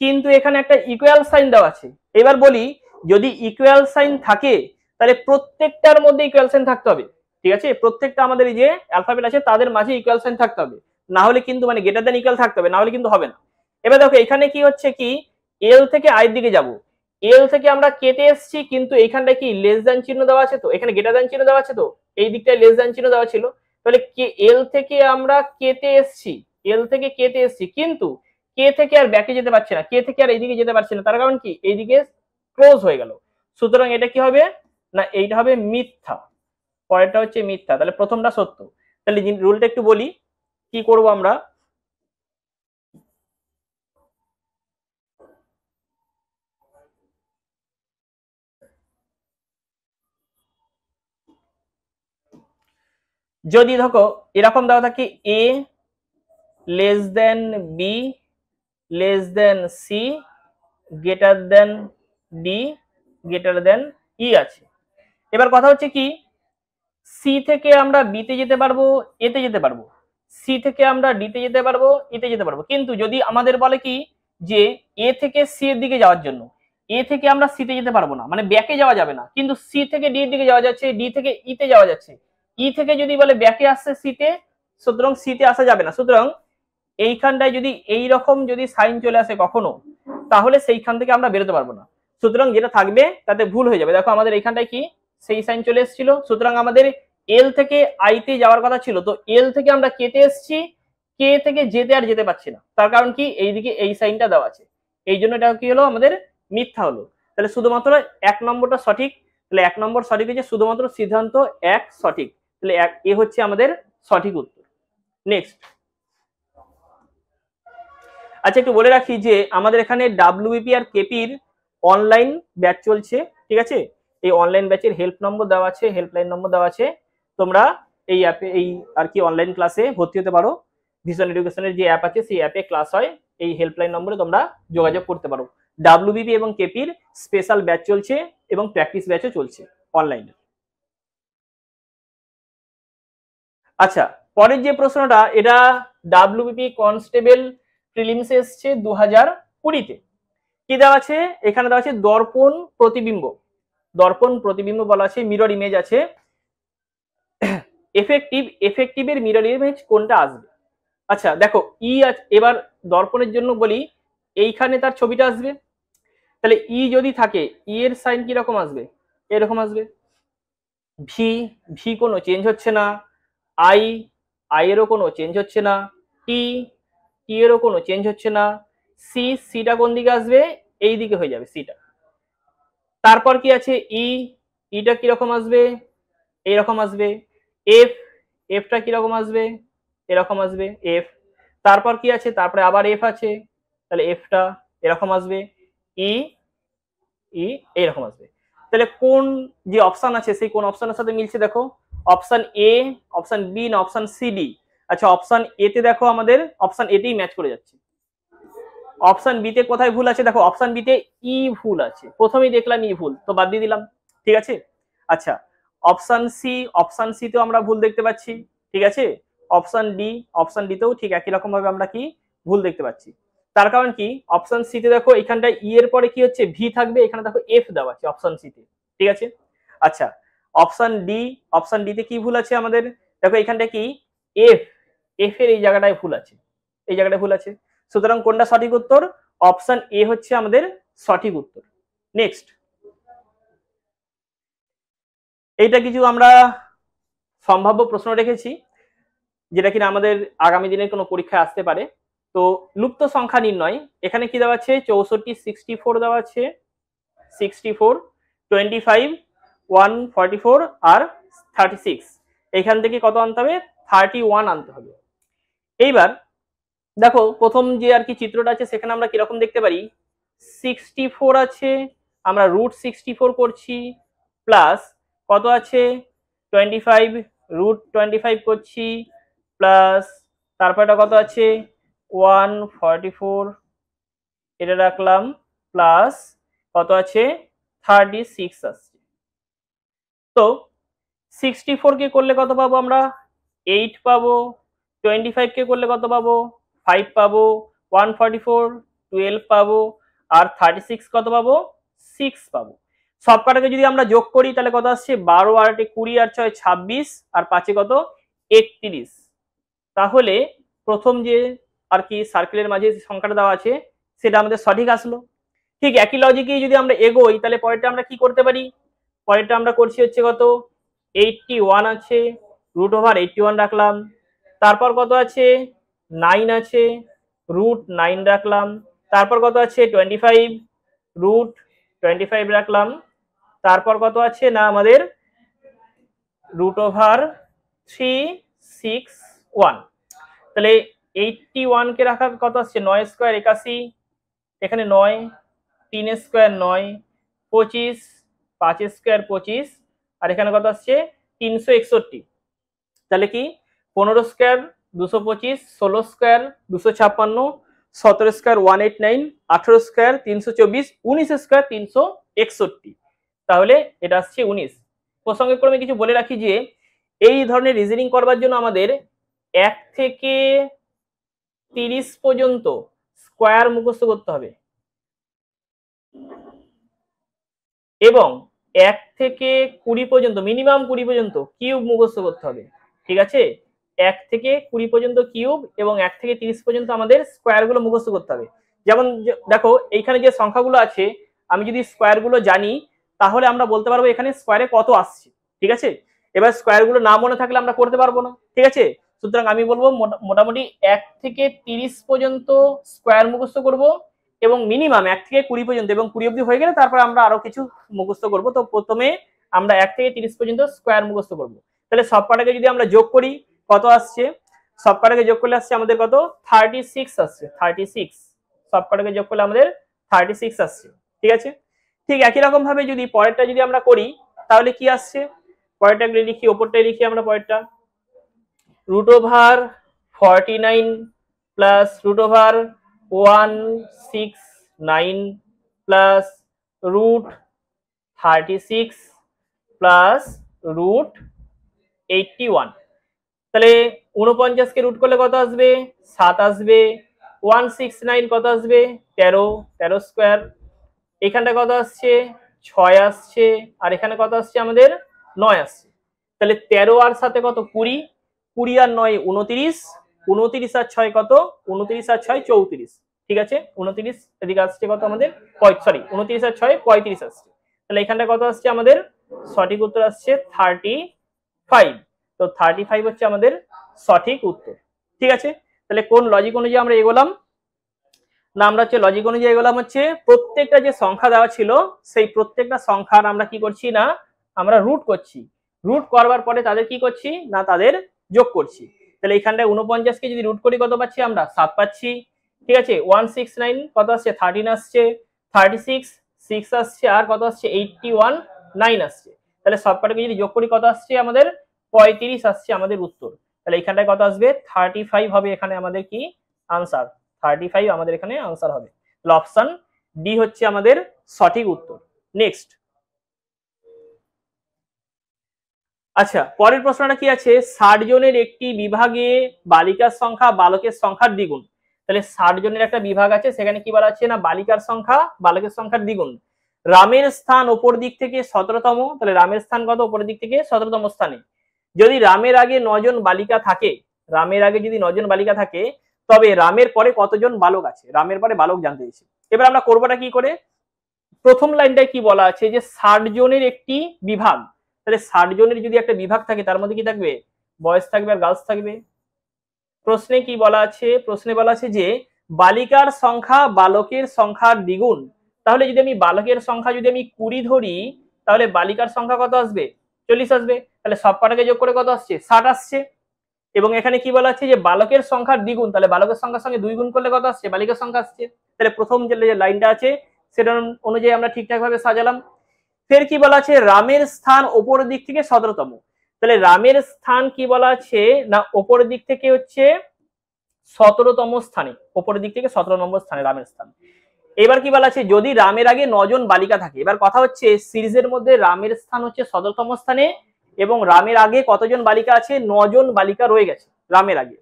কিন্তু এখানে একটা ইকুয়াল সাইন দেওয়া আছে। এবার বলি, যদি ইকুয়াল সাইন থাকে তাহলে প্রত্যেকটার মধ্যে ইকুয়াল সাইন থাকতে হবে, ঠিক আছে, প্রত্যেকটা আমাদের এই যে অ্যালফাবেট আছে তাদের মাঝে ইকুয়াল সাইন থাকতে হবে, না হলে কিন্তু মানে গ্রেটার দ্যান ইকুয়াল থাকতে হবে, না হলে কিন্তু হবে না। এবার দেখো এখানে কি হচ্ছে, কি এল থেকে আই এর দিকে যাব, এল থেকে আমরা কেটে এসেছি, কিন্তু এইখানটায় কি লেস দ্যান চিহ্ন দেওয়া আছে, তো এখানে গ্রেটার দ্যান চিহ্ন দেওয়া আছে, তো এই দিকটায় লেস দ্যান চিহ্ন দেওয়া ছিল, তাহলে কে এল থেকে আমরা কেটে এসেছি, এল থেকে কেটে এসেছি, কিন্তু কে থেকে আর ব্যাকে যেতে পারছে না, কে থেকে আর এইদিকে যেতে পারছে না, তার কারণ কি এইদিকে ক্লোজ হয়ে গেল। সুতরাং এটা কি হবে না, এইটা হবে মিথ্যা, পরেরটা হচ্ছে মিথ্যা, তাহলে প্রথমটা সত্য। তাহলে রুলটা একটু বলি, কি করব আমরা, যদি দেখো এরকম দেওয়া থাকে A less than B less than C greater than D greater than E আছে। এবার কথা হচ্ছে কি, সি থেকে আমরা বিতে যেতে পারবো, এতে যেতে পারবো, সি থেকে আমরা ডিতে যেতে পারবো, এতে যেতে পারবো, কিন্তু যদি আমাদের বলে কি যে এ থেকে সি এর দিকে যাওয়ার জন্য, এ থেকে আমরা সিতে যেতে পারবো না, মানে ব্যাকে যাওয়া যাবে না, কিন্তু সি থেকে ডি এর দিকে যাওয়া যাচ্ছে, ডি থেকে ইতে যাওয়া যাচ্ছে, ই থেকে যদি বলে ব্যাকে আসছে সিতে, সুতরাং সিতে আসা যাবে না। সুতরাং এইখানটায় যদি এই রকম যদি সাইন চলে আসে কখনো, তাহলে সেইখান থেকে আমরা বেরোতে পারবো না। সুতরাং যেটা থাকবে তাতে ভুল হয়ে যাবে। দেখো আমাদের এইখানটায় কি সেই সাইন চলে এসেছিল, সুতরাং আমাদের এল থেকে আইতে যাওয়ার কথা ছিল, তো এল থেকে আমরা কেটে এসেছি, কে থেকে যেতে আর যেতে পারছি না, তার কারণ কি এইদিকে এই সাইনটা দেওয়া আছে, এই জন্য এটা কি হলো আমাদের মিথ্যা হলো। তাহলে শুধুমাত্র 1 নম্বরটা সঠিক, তাহলে 1 নম্বর সঠিক হয়েছে, শুধুমাত্র সিদ্ধান্ত 1 সঠিক, তাহলে এ হচ্ছে আমাদের সঠিক উত্তর। নেক্সট, আচ্ছা একটু বলে রাখি যে আমাদের এখানে ডাব্লিউবিপি আর কেপির অনলাইন ব্যাচ চলছে, ঠিক আছে, এই অনলাইন ব্যাচের হেল্প নম্বর দেওয়া আছে, হেল্পলাইন নম্বর দেওয়া আছে, তোমরা এই অ্যাপে এই আর কি অনলাইন ক্লাসে ভর্তি হতে পারো। ভিশন এডুকেশনের যে অ্যাপ আছে সেই অ্যাপে ক্লাস হয়, এই হেল্পলাইন নম্বরে তোমরা যোগাযোগ করতে পারো। ডাব্লিউবিপি এবং কেপির স্পেশাল ব্যাচ চলছে এবং প্র্যাকটিস ব্যাচও চলছে অনলাইনে। আচ্ছা, পরের যে প্রশ্নটা, এটা ডাব্লিউবিপি কনস্টেবল প্রিলিমস এসছে 2020-তে। কি দেওয়া আছে এখানে, দেওয়া আছে দর্পণ প্রতিবিম্ব, দর্পণ প্রতিবিম্ব বলা আছে, মিরর ইমেজ আছে, এফেক্টিভের মিরর ইমেজ কোনটা আসবে। আচ্ছা দেখো এবার দর্পণের জন্য বলি, এইখানে তার ছবিটা আসবে, তাহলে ই যদি থাকে, ই এর সাইন কি রকম আসবে, এরকম আসবে, ভি ভি কোনো চেঞ্জ হচ্ছে না, আই আই এরও কোনো চেঞ্জ হচ্ছে না, টি টি এরও কোনো চেঞ্জ হচ্ছে না, সি সিটা কোন দিকে আসবে, এই দিকে হয়ে যাবে সিটা। তারপর কি আছে ই, ইটা কিরকম আসবে, এইরকম আসবে, এফ এফটা কিরকম আসবে, এরকম আসবে এফ। তারপর কি আছে, তারপরে আবার এফ আছে, তাহলে এফটা এরকম আসবে, ই ই এইরকম আসবে। তাহলে কোন যে অপশন আছে সেই কোন অপশনের সাথে মিলছে দেখো, অপশন এ, অপশন বি না অপশন সি ডি। আচ্ছা অপশন এ তে দেখো আমাদের অপশন এ তেই ম্যাচ করে যাচ্ছে। অপশন বি তে কোথায় ভুল আছে, দেখো অপশন বি তে ই ভুল আছে, প্রথমেই দেখলাম ই ভুল, তো বাদ দিয়ে দিলাম, ঠিক আছে। আচ্ছা অপশন সি তেও আমরা ভুল দেখতে পাচ্ছি, ঠিক আছে। অপশন ডি তেও ঠিক একই রকম ভাবে আমরা কি ভুল দেখতে পাচ্ছি। তার কারণ কি, অপশন সি তে দেখো এখানটায় ই এর পরে কি হচ্ছে ভি থাকবে, এখানে দেখো এফ দেওয়া আছে অপশন সি তে, ঠিক আছে। আচ্ছা অপশন ডি তে কি ভুল আছে আমাদের, দেখো এখানটা কি এফ এফ এর এই জায়গাটায় ভুল আছে, এই জায়গাটায় ভুল আছে। সুতরাং কোনটা সঠিক উত্তর, অপশন এ হচ্ছে আমাদের সঠিক উত্তর। নেক্সট, এইটা কিছু আমরা সম্ভাব্য প্রশ্ন রেখেছি, যেটা কিনা আমাদের আগামী দিনের কোনো পরীক্ষায় আসতে পারে। তো লুপ্ত সংখ্যা নির্ণয়, এখানে কি দেওয়া আছে 64 64 দেওয়া আছে, 64 25 144 আর 36, এখান থেকে কত আনতে হবে, 31 আনতে হবে। এইবার দেখো প্রথম যে আর কি চিত্রটা আছে সেখানে আমরা কিরকম দেখতে পারি, 64 আছে, আমরা √64 করছি, প্লাস কত আছে 25 √25 করছি প্লাস তারপরটা কত আছে 144 এটা রাখলাম প্লাস কত আছে 36 আসছে। তো 64 কে করলে কত পাবো আমরা 8 পাবো, 25 কে করলে কত পাবো 5 পাবো, 144 12 পাবো, আর 36 কত পাবো 6 পাবো। সব কটাকে যদি আমরা যোগ করি তাহলে কত আসছে 12 আর 8 20 আর 6 26 আর 5 কত 31। তাহলে প্রথম যে আর কি সার্কেলের মাঝে সংখ্যাটা দেওয়া আছে সেটা আমাদের সঠিক আসলো। ঠিক একই লজিকেই যদি আমরা এগোই তাহলে পরেরটা আমরা কি করতে পারি, পরেরটা আমরা করছি হচ্ছে কত 81 আছে, √81 রাখলাম, তারপর কত আছে 9 আছে, √9 রাখলাম, তারপর কত আছে 25 √25 রাখলাম, তারপর কত আছে না আমাদের √361। তাহলে 81 কে রাখা কত আসছে 9 স্কয়ার 81, এখানে 9 3 স্কয়ার 9 25 5 স্কয়ার 25 আর এখানে কত আসছে 361। তাহলে কি 15 square 225, 16 square 256, 17 square 189, 18 square 324, 19 square 361। তাহলে এটা আসছে 19। প্রসঙ্গক্রমে কিছু বলে রাখি যে এই ধরনের রিজনিং করবার জন্য আমাদের 1 থেকে 30 পর্যন্ত স্কয়ার মুখস্থ করতে হবে এবং 1 থেকে 20 পর্যন্ত মিনিমাম 20 পর্যন্ত কিউব মুখস্থ করতে হবে। ঠিক আছে, 1 থেকে 20 পর্যন্ত কিউব এবং 1 থেকে 30 পর্যন্ত আমাদের স্কয়ার গুলো মুখস্থ করতে হবে। যেমন দেখো এইখানে যে সংখ্যাগুলো আছে আমি যদি স্কয়ার গুলো জানি তাহলে আমরা বলতে পারবো এখানে স্কয়ারে কত আসছে। ঠিক আছে, এবার স্কয়ার গুলো না মনে থাকলে আমরা করতে পারবো না। ঠিক আছে, সুতরাং আমি বলবো মোটামুটি 1 থেকে 30 পর্যন্ত স্কয়ার মুখস্থ করব এবং মিনিমাম 1 থেকে 20 পর্যন্ত, এবং 20 অবধি হয়ে গেলে তারপর আমরা আরো কিছু মুখস্থ করব। তো প্রথমে আমরা 1 থেকে 30 পর্যন্ত স্কয়ার মুখস্থ করব। তাহলে সব কটাকে যদি আমরা যোগ করি কত আসছে, সব কটাকে যোগ করলে আসছে আমাদের কত 36 আসছে, 36 সব কটাকে যোগ করলে আমাদের 36 আসছে। ঠিক আছে, ঠিক একই রকম ভাবে যদি পরেরটা যদি আমরা করি তাহলে কি আসছে, পরেরটা লিখি, ওপরটাই লিখি আমরা পরেরটা √49 প্লাস √169 প্লাস √36 প্লাস √81। তাহলে 49 কে রুট করলে কত আসবে 7 আসবে, 169 কত আসবে 13, 13 স্কয়ার, এখানটা কত আসছে 6 আসছে, আর এখানে কত আসছে আমাদের 9 আসছে। তাহলে 13 আর সাথে কত 20, 20 আর 9 29, 29 আর 6 কত 29 আর 6 34। ঠিক আছে, 29 এদিকে আসছে কত আমাদের সরি 29 আর 6 35 আসছে। তাহলে এখানটা কত আসছে আমাদের সঠিক উত্তর আসছে 35। তো 35 হচ্ছে আমাদের সঠিক উত্তর। ঠিক আছে, তাহলে কোন লজিক অনুযায়ী আমরা এগোলাম না, আমরা হচ্ছে লজিক অনুযায়ী এগোলাম হচ্ছে প্রত্যেকটা যে সংখ্যা দেওয়া ছিল সেই প্রত্যেকটা সংখ্যার আমরা কি করছি না আমরা রুট করছি, রুট করবার পরে তাদের কি করছি না তাদের যোগ করছি। তাহলে এইখানটায় 49 কে যদি রুট করি কত পাচ্ছি আমরা 7 পাচ্ছি। ঠিক আছে, 169 কত আসছে 13 আসছে, 36 6 আসছে, আর কত আসছে 81 9 আসছে। তাহলে সবকটাকে যদি যোগ করি কত আসছে আমাদের 35 আসছে আমাদের উত্তর। তাহলে এইখানটায় কত আসবে 35 হবে এখানে আমাদের কি আনসার, 35 আমাদের এখানে আনসার হবে। তাহলে অপশন ডি হচ্ছে আমাদের সঠিক উত্তর। নেক্সট, আচ্ছা পরের প্রশ্নটা কি আছে 60 জনের একটি বিভাগে বালিকার সংখ্যা বালকের সংখ্যার দ্বিগুণ। তাহলে 60 জনের একটা বিভাগ আছে, সেখানে কি বলা আছে না বালিকার সংখ্যা বালকের সংখ্যার দ্বিগুণ। রামের স্থান ওপর দিক থেকে 17তম, তাহলে রামের স্থান কত উপরের দিক থেকে 17তম স্থানে। যদি রামের আগে 9 জন বালিকা থাকে, রামের আগে যদি 9 জন বালিকা থাকে তবে রামের পরে কতজন বালক আছে, রামের পরে বালক জানতে চাইছি। এবার আমরা করবোটা কি করে, প্রথম লাইনটায় কি বলা আছে যে 60 জনের একটি বিভাগ, তাহলে 60 জনের যদি একটা বিভাগ থাকে তার মধ্যে কি থাকবে বয়েজ থাকবে আর গার্লস থাকবে। প্রশ্নে কি বলা আছে, প্রশ্নে বলা আছে যে বালিকার সংখ্যা বালকের সংখ্যার দ্বিগুণ। তাহলে যদি আমি বালকের সংখ্যা যদি আমি 20 ধরি তাহলে বালিকার সংখ্যা কত আসবে 40 আসবে। তাহলে সব কটাকে যোগ করে কত আসছে 60 আসছে। এবং এখানে কি বলা আছে যে বালকের সংখ্যার দ্বিগুণ, তাহলে বালকের সংখ্যার সঙ্গে 2 গুণ করলে কত আসছে বালিকার সংখ্যা আসছে। তাহলে প্রথম যে লাইনটা আছে সেটা অনুযায়ী আমরা ঠিকঠাক ভাবে সাজালাম। ফের কি বলা আছে রামের স্থান ওপরের দিক থেকে 17তম, তাহলে রামের স্থান কি বলা আছে না ওপরের দিক থেকে হচ্ছে 17তম স্থানে, ওপরের দিক থেকে 17 নম্বর স্থানে রামের স্থান। এবার কি বলা আছে যদি রামের আগে 9 জন বালিকা থাকে। এবার কথা হচ্ছে সিরিজের মধ্যে রামের স্থান হচ্ছে 17তম স্থানে এবং রামের আগে কতজন বালিকা আছে, 9 জন বালিকা রয়ে গেছে রামের আগে।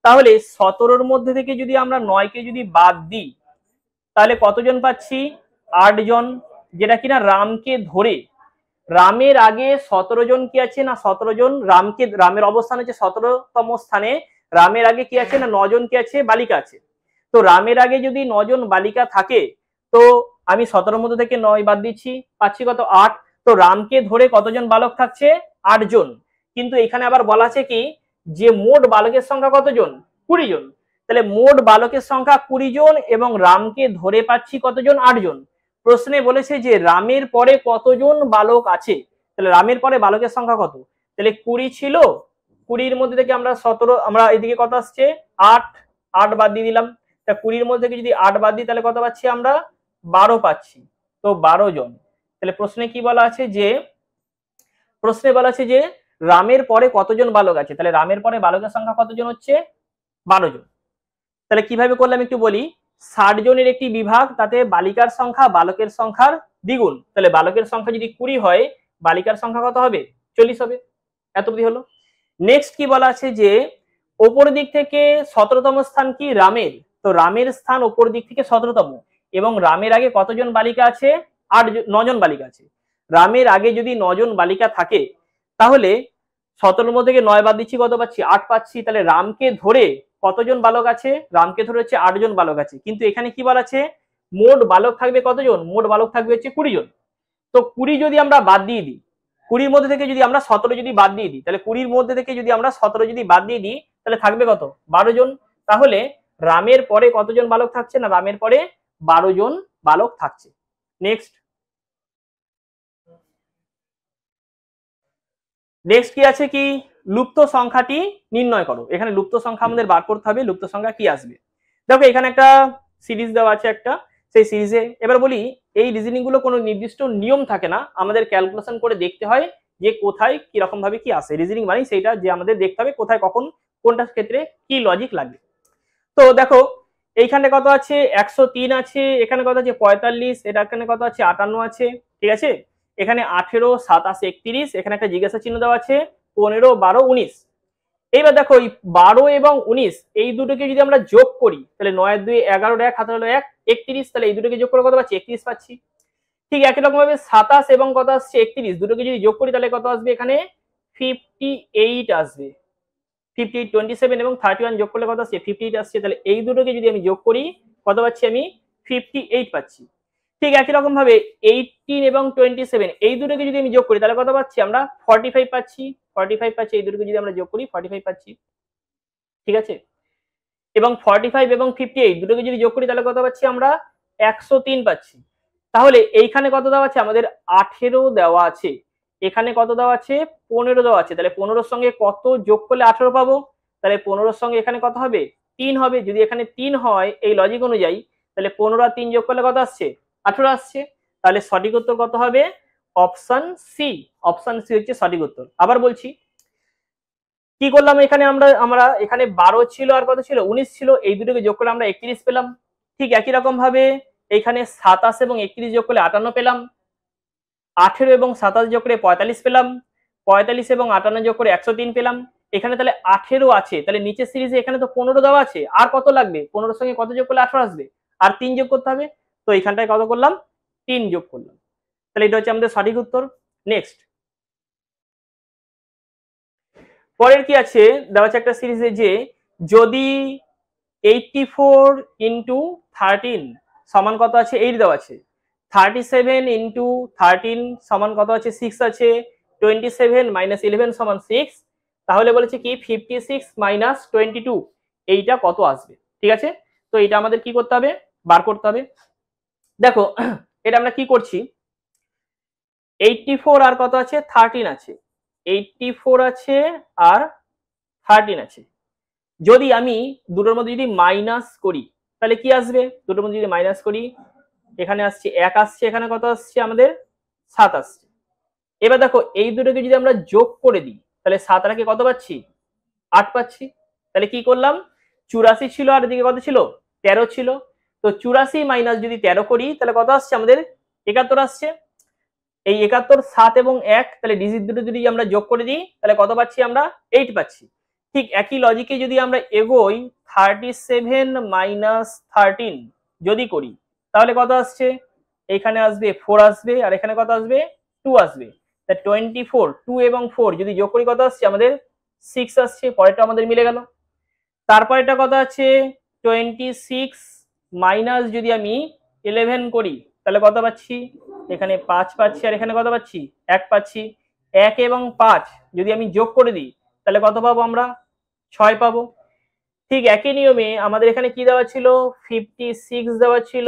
তাহলে 17-র মধ্যে থেকে যদি আমরা 9কে যদি বাদ দিই তাহলে কতজন পাচ্ছি, 8 জন, যেটা কিনা রামকে ধরে রামের আগে 17 জন কি আছে না 17 জন রামের অবস্থান হচ্ছে 17তম স্থানে, রামের আগে কি আছে না 9 জন কি আছে বালিকা আছে। তো রামের আগে যদি 9 জন বালিকা থাকে তো আমি 17 মধ্যে থেকে 9 বাদ দিচ্ছি, পাচ্ছি কত 8। তো রামকে ধরে কতজন বালক থাকছে, 8 জন। কিন্তু এখানে আবার বলা আছে কি যে মোট বালকের সংখ্যা কতজন, 20 জন। তাহলে মোট বালকের সংখ্যা 20 জন এবং রামকে ধরে পাচ্ছি কতজন, 8 জন। প্রশ্নে বলেছে যে রামের পরে কতজন বালক আছে, তাহলে রামের পরে বালকের সংখ্যা কত, তাহলে 20 ছিল, 20-র মধ্যে থেকে আমরা 17, আমরা এদিকে কত আসছে 8, 8 বাদ দিয়ে দিলাম। তা 20-র মধ্যে থেকে যদি 8 বাদ দিই তাহলে কত পাচ্ছি আমরা 12 পাচ্ছি। তো 12 জন। তাহলে প্রশ্নে কি বলা আছে যে প্রশ্নে বলা আছে যে রামের পরে কতজন বালক আছে, তাহলে রামের পরে বালকের সংখ্যা কতজন হচ্ছে 12 জন। তাহলে কিভাবে করলাম একটু বলি, 60 জনের একটি বিভাগ, তাতে বালিকার সংখ্যা বালকের সংখ্যার দ্বিগুণ। তাহলে বালকের সংখ্যা যদি 20 হয় বালিকার সংখ্যা কত হবে, 40 হবে। এত অবধি হলো। নেক্সট কি বলা আছে যে ওপর দিক থেকে 17তম স্থান কি রামের, তো রামের স্থান ওপর দিক থেকে 17তম এবং রামের আগে কতজন বালিকা আছে, 9 জন বালিকা আছে। রামের আগে যদি 9 জন বালিকা থাকে তাহলে 17 মধ্যে থেকে 9 বাদ দিচ্ছি, কত পাচ্ছি 8 পাচ্ছি। তাহলে রামকে ধরে কতজন বালক আছে, রামকে ধরে হচ্ছে 8 জন বালক আছে। কিন্তু এখানে কি বলা আছে মোট বালক থাকবে কতজন, মোট বালক থাকবে হচ্ছে 20 জন। তো 20 যদি আমরা বাদ দিয়ে দিই, 20-র মধ্যে থেকে যদি আমরা 17 যদি বাদ দিয়ে দিই, তাহলে 20-র মধ্যে থেকে যদি আমরা 17 যদি বাদ দিয়ে দিই তাহলে থাকবে কত 12 জন। তাহলে রামের পরে কতজন বালক থাকছে না, রামের পরে 12 জন বালক থাকছে। নেক্সট কি আছে কি লুপ্ত সংখ্যাটি নির্ণয় করো। এখানে লুপ্ত সংখ্যা আমাদের বার করতে হবে, লুপ্ত সংখ্যা কি আসবে। দেখো এখানে একটা সিরিজ দেওয়া আছে একটা, সেই সিরিজে এবার বলি এই রিজনিং গুলো কোনো নির্দিষ্ট নিয়ম থাকে না, আমাদের ক্যালকুলেশন করে দেখতে হয় যে কোথায় কি রকম ভাবে কি আসে। রিজনিং মানে সেইটা যে আমাদের দেখতে হবে কোথায় কখন কোনটার ক্ষেত্রে কি লজিক লাগে। তো দেখো এইখানে কত আছে 103 আছে, এখানে কত আছে 45, এটা এখানে কত আছে 58 আছে, ঠিক আছে। এখানে 18, 27, 31, এখানে একটা জিজ্ঞাসা চিহ্ন দেওয়া আছে 15, 12, 19। এইবার দেখো এই 12 এবং 19 এই দুটোকে যদি আমরা যোগ করি তাহলে 9 2 11, 1 হাতে হলো 1, 31। তাহলে এই দুটোকে যোগ করে কত পাচ্ছি 31 পাচ্ছি। ঠিক একই রকম ভাবে 27 এবং কত আসছে 31, দুটোকে যদি যোগ করি তাহলে কত আসবে, এখানে 58 আসবে। 58, 27 এবং 31 যোগ করলে কত আসছে 58 আসছে। তাহলে এই দুটোকে যদি আমি যোগ করি কত পাচ্ছি আমি 58 পাচ্ছি। ঠিক একই রকম ভাবে 18 এবং 27 এই দুটোকে যদি আমি যোগ করি তাহলে কত পাচ্ছি আমরা 45 পাচ্ছি। 45 পাচ্ছি, এই দুটোকে যদি আমরা যোগ করি 45 পাচ্ছি, ঠিক আছে। এবং 45 এবং 58 দুটোকে যদি যোগ করি তাহলে কত পাচ্ছি আমরা 103 পাচ্ছি। তাহলে এইখানে কত দেওয়া আছে আমাদের 18 দেওয়া আছে, এখানে কত দেওয়া আছে 15 দেওয়া আছে। তাহলে 15-র সঙ্গে কত যোগ করলে 18 পাবো, তাহলে 15-র সঙ্গে এখানে কত হবে 3 হবে। যদি এখানে 3 হয় এই লজিক অনুযায়ী তাহলে 15 আর 3 যোগ করলে কত আসছে 18 আসছে। তাহলে সঠিক উত্তর কত হবে, অপশন সি। অপশন সি হচ্ছে সঠিক উত্তর। আবার বলছি কি করলাম, এখানে আমরা এখানে 12 ছিল আর কত ছিল 19 ছিল, এই দুটোকে যোগ করে আমরা 31 পেলাম। ঠিক একই রকম ভাবে এখানে 27 এবং 31 যোগ করলে 58 পেলাম। 18 এবং 27 যোগ করে 45 পেলাম। 45 এবং 58 যোগ করে 103 পেলাম। এখানে তাহলে 18 আছে, তাহলে নিচের সিরিজে এখানে তো 15 দেওয়া আছে, আর কত লাগবে 15-র সঙ্গে কত যোগ করলে 18 আসবে, আর 3 যোগ করতে হবে। তো এখানটায় কত করলাম 3 যোগ করলাম। তাহলে এটা হচ্ছে আমাদের সঠিক উত্তর। নেক্সট পরের কি আছে দেওয়া আছে একটা সিরিজে যে যদি 84 ইন্টু 13 সমান কত আছে 8 দেওয়া আছে, 37 ইন্টু 13 সমান কত আছে 6 আছে, 27 মাইনাস 11 সমান 6, তাহলে বলেছে কি 56 মাইনাস 22 এইটা কত আসবে। ঠিক আছে, তো এটা আমাদের কি করতে হবে বার করতে হবে। দেখো এটা আমরা কি করছি 84 আর কত আছে 13 আছে, 84 আছে আর 13 আছে। যদি আমি দুটোর মধ্যে যদি মাইনাস করি তাহলে কি আসবে, দুটোর মধ্যে যদি মাইনাস করি এখানে আসছে 1 আসছে, এখানে কত আসছে আমাদের 7 আসছে। এবার দেখো এই দুটোকে যদি আমরা যোগ করে দিই তাহলে 7 আর কত পাচ্ছি, 8 পাচ্ছি। তাহলে কি করলাম, 84 ছিল আর এদিকে কত ছিল, 13 ছিল। তো 84 মাইনাস যদি 13 করি তাহলে কত আসছে আমাদের, 71 আসছে। এই 71, 7 এবং 1, তাহলে ডিজিট দুটো যদি আমরা যোগ করে দিই তাহলে কত পাচ্ছি আমরা, 8 পাচ্ছি। ঠিক একই লজিকে যদি আমরা এগোই, 37 মাইনাস 13 যদি করি তাহলে কত আসছে, এখানে আসবে 4 আসবে আর এখানে কত আসবে, 2 আসবে। তা 24, 2 এবং 4 যদি যোগ করি কত আসছে আমাদের, 6 আসছে। পরেরটা আমাদের মিলে গেল। তারপরেরটা কত আছে, 26 মাইনাস যদি আমি 11 করি তাহলে কত পাচ্ছি, এখানে 5 পাচ্ছি আর এখানে কত পাচ্ছি, 1 পাচ্ছি। 1 এবং 5 যদি আমি যোগ করে দিই তাহলে কত পাবো আমরা, 6 পাবো। ঠিক একই নিয়মে আমাদের এখানে কি দেওয়া ছিল, 56 দেওয়া ছিল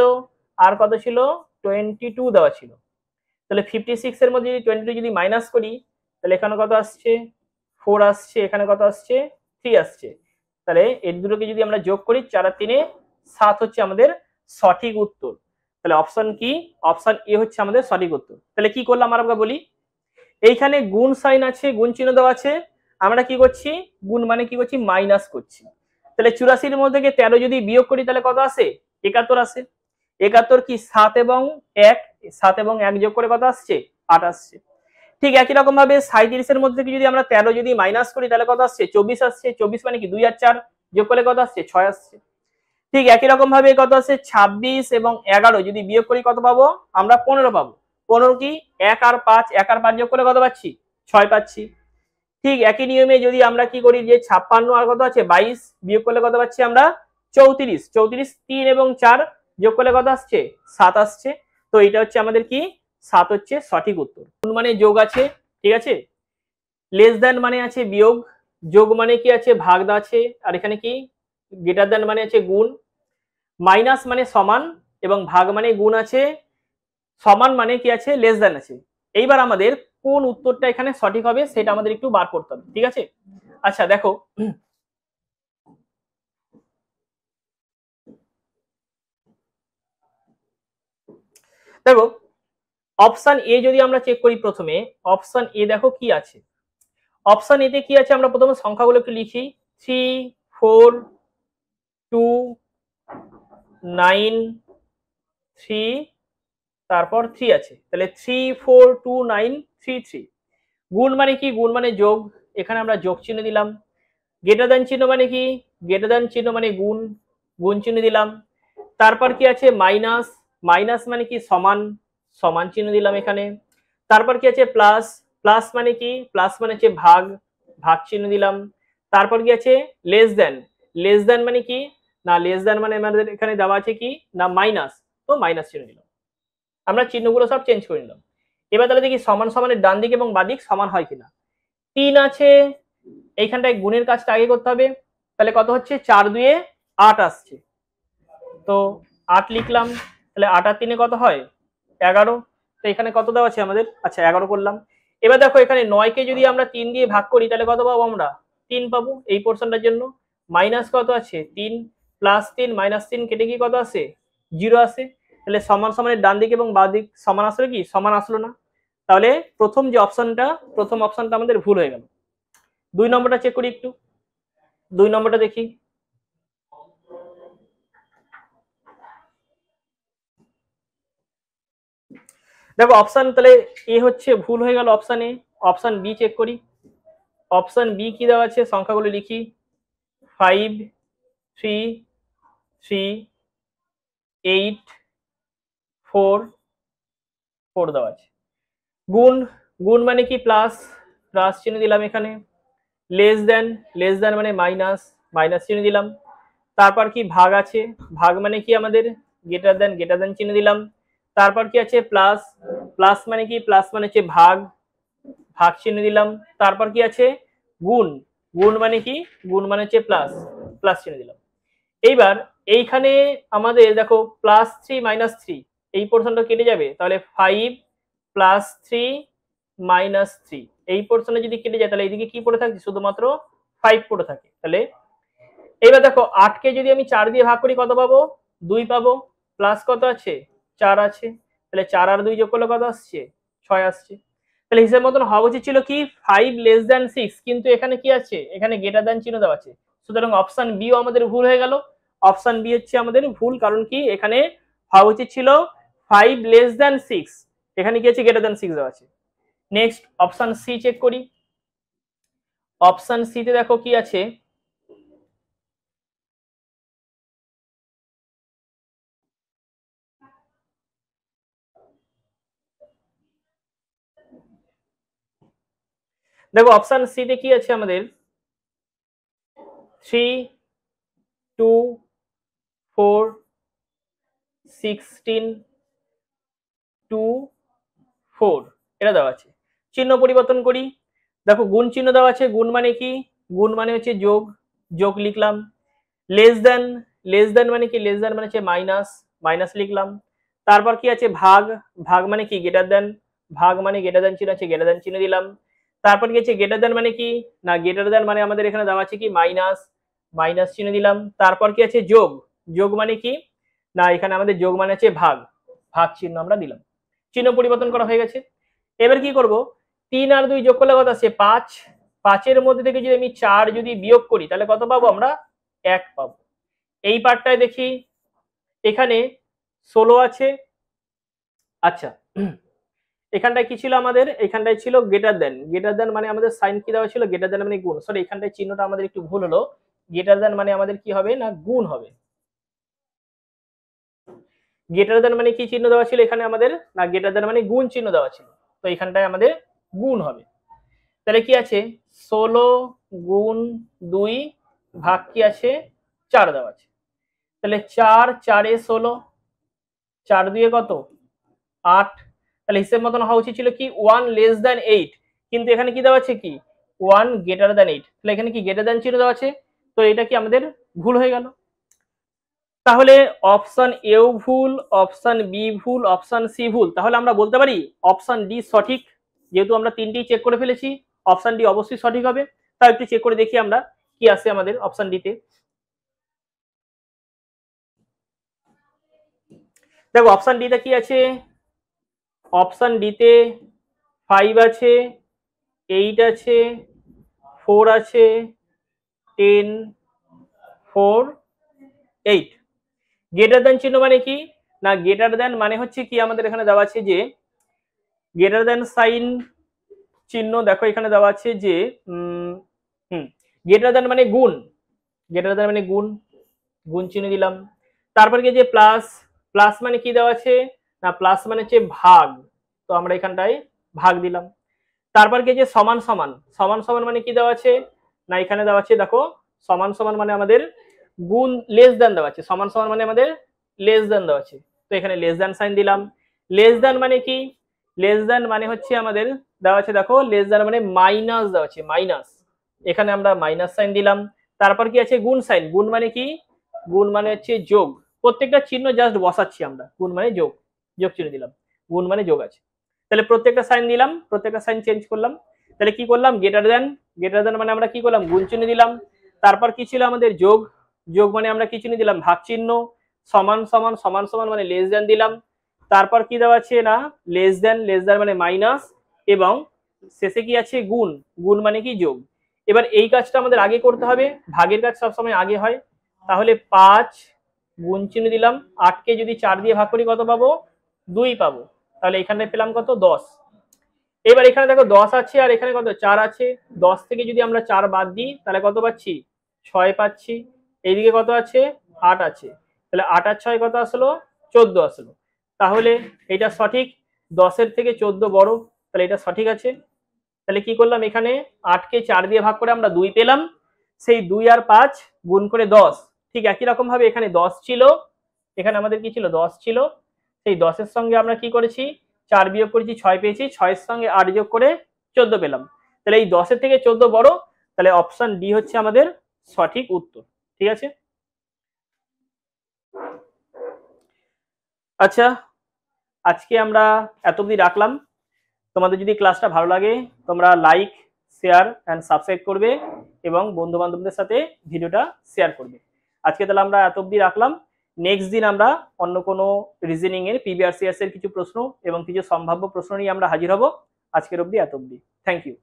আর কত ছিল, 22 দেওয়া ছিল। তাহলে 56 এর মধ্যে যদি 22 যদি মাইনাস করি তাহলে এখানে কত আসছে, 4 আসছে, এখানে কত আসছে, 3 আসছে। তাহলে এর দুটোকে যদি আমরা যোগ করি 4 আর 3 7 হচ্ছে আমাদের সঠিক উত্তর। তাহলে অপশন কি, অপশন এ হচ্ছে আমাদের সঠিক উত্তর। তাহলে কি করলাম আমরা বলি, এইখানে গুণ সাইন আছে, গুণ চিহ্ন দেওয়া আছে, আমরা কি করছি, গুণ মানে কি করছি, মাইনাস করছি। তাহলে 84 মধ্যে থেকে 13 যদি বিয়োগ করি তাহলে কত আসে, 71 আসে। 71 কি 7 এবং 1, 7 এবং 1 যোগ করে কত আসছে, 8 আসছে। ঠিক একই রকম ভাবে 37 এর মধ্যে থেকে যদি আমরা 13 যদি মাইনাস করি তাহলে কত আসছে, 24 আসছে। 24 মানে কি 2 আর 4 যোগ করলে কত আসছে, 6 আসছে। ঠিক একই রকম ভাবে কত আসছে, 26 এবং 11 যদি বিয়োগ করি কত পাবো আমরা, 15 পাবো। 15 কি 1 আর 5, 1 আর 5 যোগ করে কত পাচ্ছি, 6 পাচ্ছি। ঠিক একই নিয়মে যদি আমরা কি করি, যে 56 আর কত আছে 22 বিয়োগ করলে কত পাচ্ছি আমরা, 34। 34 3 এবং 4 যোগ করলে কত আসছে, 7 আসছে। তো এটা হচ্ছে আমাদের কি, 7 হচ্ছে সঠিক উত্তর। গুণ মানে যোগ আছে, ঠিক আছে, লেস দ্যান মানে আছে বিয়োগ, যোগ মানে কি আছে ভাগ আছে, আর এখানে কি গ্রেটার দ্যান মানে আছে গুণ, মাইনাস মানে সমান এবং ভাগ মানে গুণ আছে, সমান মানে কি আছে, লেস দ্যান আছে। এইবার আমাদের কোন উত্তরটা এখানে সঠিক হবে সেটা আমাদের একটু বার করতে হবে, ঠিক আছে। আচ্ছা দেখো, দেখো অপশন এ যদি আমরা চেক করি প্রথমে, অপশন এ দেখো কি আছে, অপশন এতে কি আছে আমরা প্রথমে সংখ্যাগুলো একটু লিখি, 3 4 2 9 3, তারপর 3 আছে। তাহলে 3 4 2 9 3 3। গুণ মানে কি, গুণ মানে যোগ, এখানে আমরা যোগ চিহ্ন দিলাম। গ্রেটার দ্যান চিহ্ন মানে কি, গ্রেটার দ্যান চিহ্ন মানে গুণ, গুণ চিহ্ন দিলাম। তারপর কি আছে মাইনাস, মাইনাস মানে কি সমান, সমান চিহ্ন দিলাম এখানে। তারপর কি আছে প্লাস, প্লাস মানে কি, প্লাস মানে হচ্ছে ভাগ, ভাগ চিহ্ন দিলাম। তারপর কি আছে লেস দেন, লেস দেন মানে কি না, লেস দেন মানে আমাদের এখানে দেওয়া আছে কি না মাইনাস, তো মাইনাস চিহ্ন দিলাম। আমরা চিহ্নগুলো সব চেঞ্জ করে নিলাম। এবার তাহলে দেখি সমান সমানের ডান দিক এবং বাদিক সমান হয় কিনা। 3 আছে, এইখানটায় গুণের কাজটা আগে করতে হবে। তাহলে কত হচ্ছে, 4 2 8 আসছে। তো 8 লিখলাম, তাহলে 8 আর 3 কত হয়, 11। তো এখানে কত দেওয়া আছে আমাদের, আচ্ছা 11 করলাম। এবার দেখো এখানে 9 কে যদি আমরা 3 দিয়ে ভাগ করি তাহলে কত পাবো আমরা, 3 পাবো এই পোর্শনটার জন্য। মাইনাস কত আছে 3, প্লাস 3 মাইনাস 3 কেটে কি কত আসে, 0 আসে। তাহলে সমান সমানের ডান দিক এবং বাঁ দিক সমান আসলো কি, সমান আসলো না। তাহলে প্রথম যে অপশনটা, প্রথম অপশনটা আমাদের ভুল হয়ে গেল। 2 নম্বরটা চেক করি একটু, 2 নম্বরটা দেখি। দেখো অপশন তাহলে এ হচ্ছে ভুল হয়ে গেল, option A. Option B check করি, অপশন বি কি দেওয়া আছে, সংখ্যাগুলো লিখি, 5 3 3 8 4 4 দেওয়া আছে। গুণ, গুণ মানে কি প্লাস, প্লাস চিহ্ন দিলাম এখানে। লেস দেন, লেস দেন মানে মাইনাস, মাইনাস চিহ্ন দিলাম। তারপর কি ভাগ আছে, ভাগ মানে কি আমাদের গ্রেটার দেন, গ্রেটার দেন চিহ্ন দিলাম। তারপর কি আছে প্লাস, প্লাস মানে কি, প্লাস মানে হচ্ছে ভাগ, ভাগ চিহ্ন দিলাম। তারপর কি আছে গুণ, গুণ মানে কি, গুণ মানে হচ্ছে প্লাস, প্লাস চিহ্ন দিলাম। এইবার এইখানে আমাদের দেখো +3 -3 এই পোর্শনটা কেটে যাবে, তাহলে 5 +3 -3 এই পোর্শনে যদি কেটে যায় তাহলে এইদিকে কি পড়ে থাকছে, শুধুমাত্র 5 পড়ে থাকে। তাহলে এইবার দেখো 8 কে যদি আমি 4 দিয়ে ভাগ করি কত পাবো, 2 পাবো। প্লাস কত আছে, 4 আছে। তাহলে 4 আর 2 যোগ করলে কত আসছে, 6 আসছে। তাহলে তাহলে হিসেব মতন হওয়া উচিত ছিল কি 5 <6, কিন্তু এখানে কি আছে, এখানে গ্রেটার দ্যান চিহ্ন দেওয়া আছে, সুতরাং অপশন বিও আমাদের ভুল হয়ে গেল। অপশন বি হচ্ছে আমাদের ভুল, কারণ কি এখানে হওয়া উচিত ছিল 5 <6, এখানে কি আছে গ্রেটার দ্যান 6 দেওয়া আছে। নেক্সট অপশন সি চেক করি। অপশন সি তে দেখো কি আছে, দেখো অপশন সি তে কি আছে আমাদের 3, 2, 4, 16, 2, 4 এটা দেওয়া আছে। চিহ্ন পরিবর্তন করি, দেখো গুণ চিহ্ন দেওয়া আছে, গুণ মানে কি, গুণ মানে হচ্ছে যোগ, যোগ লিখলাম। লেস দেন মানে কি, লেস দেন মানে হচ্ছে মাইনাস, মাইনাস লিখলাম। তারপর কি আছে ভাগ, ভাগ মানে কি গ্রেটার দেন, ভাগ মানে গ্রেটার দেন চিহ্ন আছে, গ্রেটার দেন চিহ্ন দিলাম। তারপর কি আছে গ্রেটার দেন মানে কি, না গ্রেটার দেন মানে আমাদের এখানে দেওয়া আছে কি মাইনাস, মাইনাস চিহ্ন দিলাম। তারপর কি আছে যোগ, যোগ মানে কি, না এখানে আমাদের যোগ মানে আছে ভাগ, ভাগ চিহ্ন আমরা দিলাম। চিহ্ন পরিবর্তন করা হয়ে গেছে। এবার কি করব, 3 আর 2 যোগ করলে কত আছে 5, 5-এর মধ্যে থেকে যদি আমি 4 যদি বিয়োগ করি তাহলে কত পাবো আমরা 1 পাবো। এই পার্টটায় দেখি এখানে 16 আছে। আচ্ছা এখানটায় কি ছিল আমাদের, এখানটায় ছিল গ্রেটার দেন, গ্রেটার দেন মানে আমাদের সাইন কি দেওয়া ছিল, গ্রেটার দেন মানে গুণ, সরি এখানটায় চিহ্নটা আমাদের একটু ভুল হলো, গ্রেটার দেন মানে আমাদের কি হবে না গুণ হবে। গ্রেটার দেন মানে কি চিহ্ন দেওয়া ছিল এখানে আমাদের, না গ্রেটার দেন মানে গুণ চিহ্ন দেওয়া ছিল, তো এখানটায় আমাদের গুণ হবে। তাহলে কি আছে 16 গুণ 2 ভাগ কি আছে 4 দেওয়া আছে। তাহলে 4 4 এ 16, 4 2 এ কত 8, তাহলে হিসেব মতন হওয়া উচিত ছিল কি 1 <8, কিন্তু এখানে কি দেওয়া আছে কি 1 <8, তাহলে এখানে কি গ্রেটার দ্যান চিহ্ন দেওয়া আছে, তো এটা কি আমাদের ভুল হয়ে গেল। তাহলে অপশন এও ভুল, অপশন বি ভুল, অপশন সি ভুল, তাহলে আমরা বলতে পারি অপশন ডি সঠিক। যেহেতু আমরা তিনটেই চেক করে ফেলেছি, অপশন ডি অবশ্যই সঠিক হবে। তাও একটু চেক করে দেখি আমরা কি আছে আমাদের অপশন ডিতে। দেখো অপশন ডিতে কি আছে, অপশন ডিতে 5 আছে, 8 আছে, 4 আছে, 10, 4, 8। গ্রেটার দেন চিহ্ন মানে কি, না গ্রেটার দেন মানে হচ্ছে কি আমাদের এখানে দেওয়া আছে যে গ্রেটার দেন সাইন চিহ্ন, দেখো এখানে দেওয়া আছে যে গ্রেটার দেন মানে গুণ, গ্রেটার দেন মানে গুণ, গুণ চিহ্ন দিলাম। তারপর কি যে প্লাস, প্লাস মানে কি দেওয়া আছে, না প্লাস মানে হচ্ছে ভাগ, তো আমরা এখানটায় ভাগ দিলাম। তারপর কি যে সমান সমান, সমান সমান মানে কি দেওয়া আছে, না এখানে দেওয়া আছে দেখো সমান সমান মানে আমাদের গুণ লেস দেন দেওয়া আছে, সমান সমান মানে আমাদের লেস দেন দেওয়া আছে, তো এখানে লেস দেন সাইন দিলাম। লেস দেন মানে কি, লেস দেন মানে হচ্ছে আমাদের দেওয়া আছে দেখো লেস দেন মানে মাইনাস দেওয়া আছে, মাইনাস, এখানে আমরা মাইনাস সাইন দিলাম। তারপর কি আছে গুণ সাইন, গুণ মানে কি, গুণ মানে হচ্ছে যোগ, প্রত্যেকটা চিহ্ন জাস্ট বসাচ্ছি আমরা, গুণ মানে যোগ, যোগ চিহ্ন দিলাম, গুণ মানে যোগ আছে। তাহলে প্রত্যেকটা সাইন দিলাম, প্রত্যেকটা সাইন চেঞ্জ করলাম। তাহলে কি করলাম গ্রেটার দেন, গ্রেটার দেন মানে আমরা কি করলাম গুণ চিহ্ন দিলাম। তারপর কি ছিল আমাদের যোগ, যোগ মানে আমরা কি চিহ্ন দিলাম ভাগ চিহ্ন। সমান সমান, সমান সমান মানে লেস দেন দিলাম। তারপর কি দেওয়া আছে না লেস দেন, লেস দেন মানে মাইনাস, এবং শেষে কি আছে গুণ, গুণ মানে কি যোগ। এবার এই কাজটা আমাদের আগে করতে হবে, ভাগের কাজ সবসময় আগে হয়। তাহলে 5 গুণ চিহ্ন দিলাম, 8কে যদি 4 দিয়ে ভাগ করি কত পাবো 2 পাবো, তাহলে এখানে পেলাম কত 10। এবার এখানে দেখো 10 আছে আর এখানে কত 4 আছে, 10 থেকে যদি আমরা 4 বাদ দিই তাহলে কত পাচ্ছি 6 পাচ্ছি। এইদিকে কত আছে 8 আছে, তাহলে 8 আর 6 কত আসলো 14 আসলো। তাহলে এটা সঠিক, 10-এর থেকে 14 বড়, তাহলে এটা সঠিক আছে। তাহলে কি করলাম এখানে 8কে 4 দিয়ে ভাগ করে আমরা 2 পেলাম, সেই 2 আর 5 গুণ করে 10, ঠিক একই রকম ভাবে এখানে 10 ছিল, এখানে আমাদের কি ছিল 10 ছিল, সেই 10-এর সঙ্গে আমরা কি করেছি 4 বিয়োগ করেছি 6 পেয়েছি, 6-এর সঙ্গে 8 যোগ করে 14 পেলাম। তাহলে এই 10-এর থেকে 14 বড়, তাহলে অপশন ডি হচ্ছে আমাদের সঠিক উত্তর। ঠিক আছে, আচ্ছা আজকে আমরা এত অবধি রাখলাম। তোমাদের যদি ক্লাসটা ভালো লাগে তোমরা লাইক, শেয়ার অ্যান্ড সাবস্ক্রাইব করবে এবং বন্ধু বান্ধবদের সাথে ভিডিওটা শেয়ার করবে। আজকে তাহলে আমরা এত অবধি রাখলাম। নেক্সট দিন আমরা অন্য কোনো রিজনিং এর পিবিআরসিএস এর কিছু প্রশ্ন এবং কিছু সম্ভাব্য প্রশ্ন নিয়ে আমরা হাজির হব। আজকের অবধি এত অবধি। Thank you.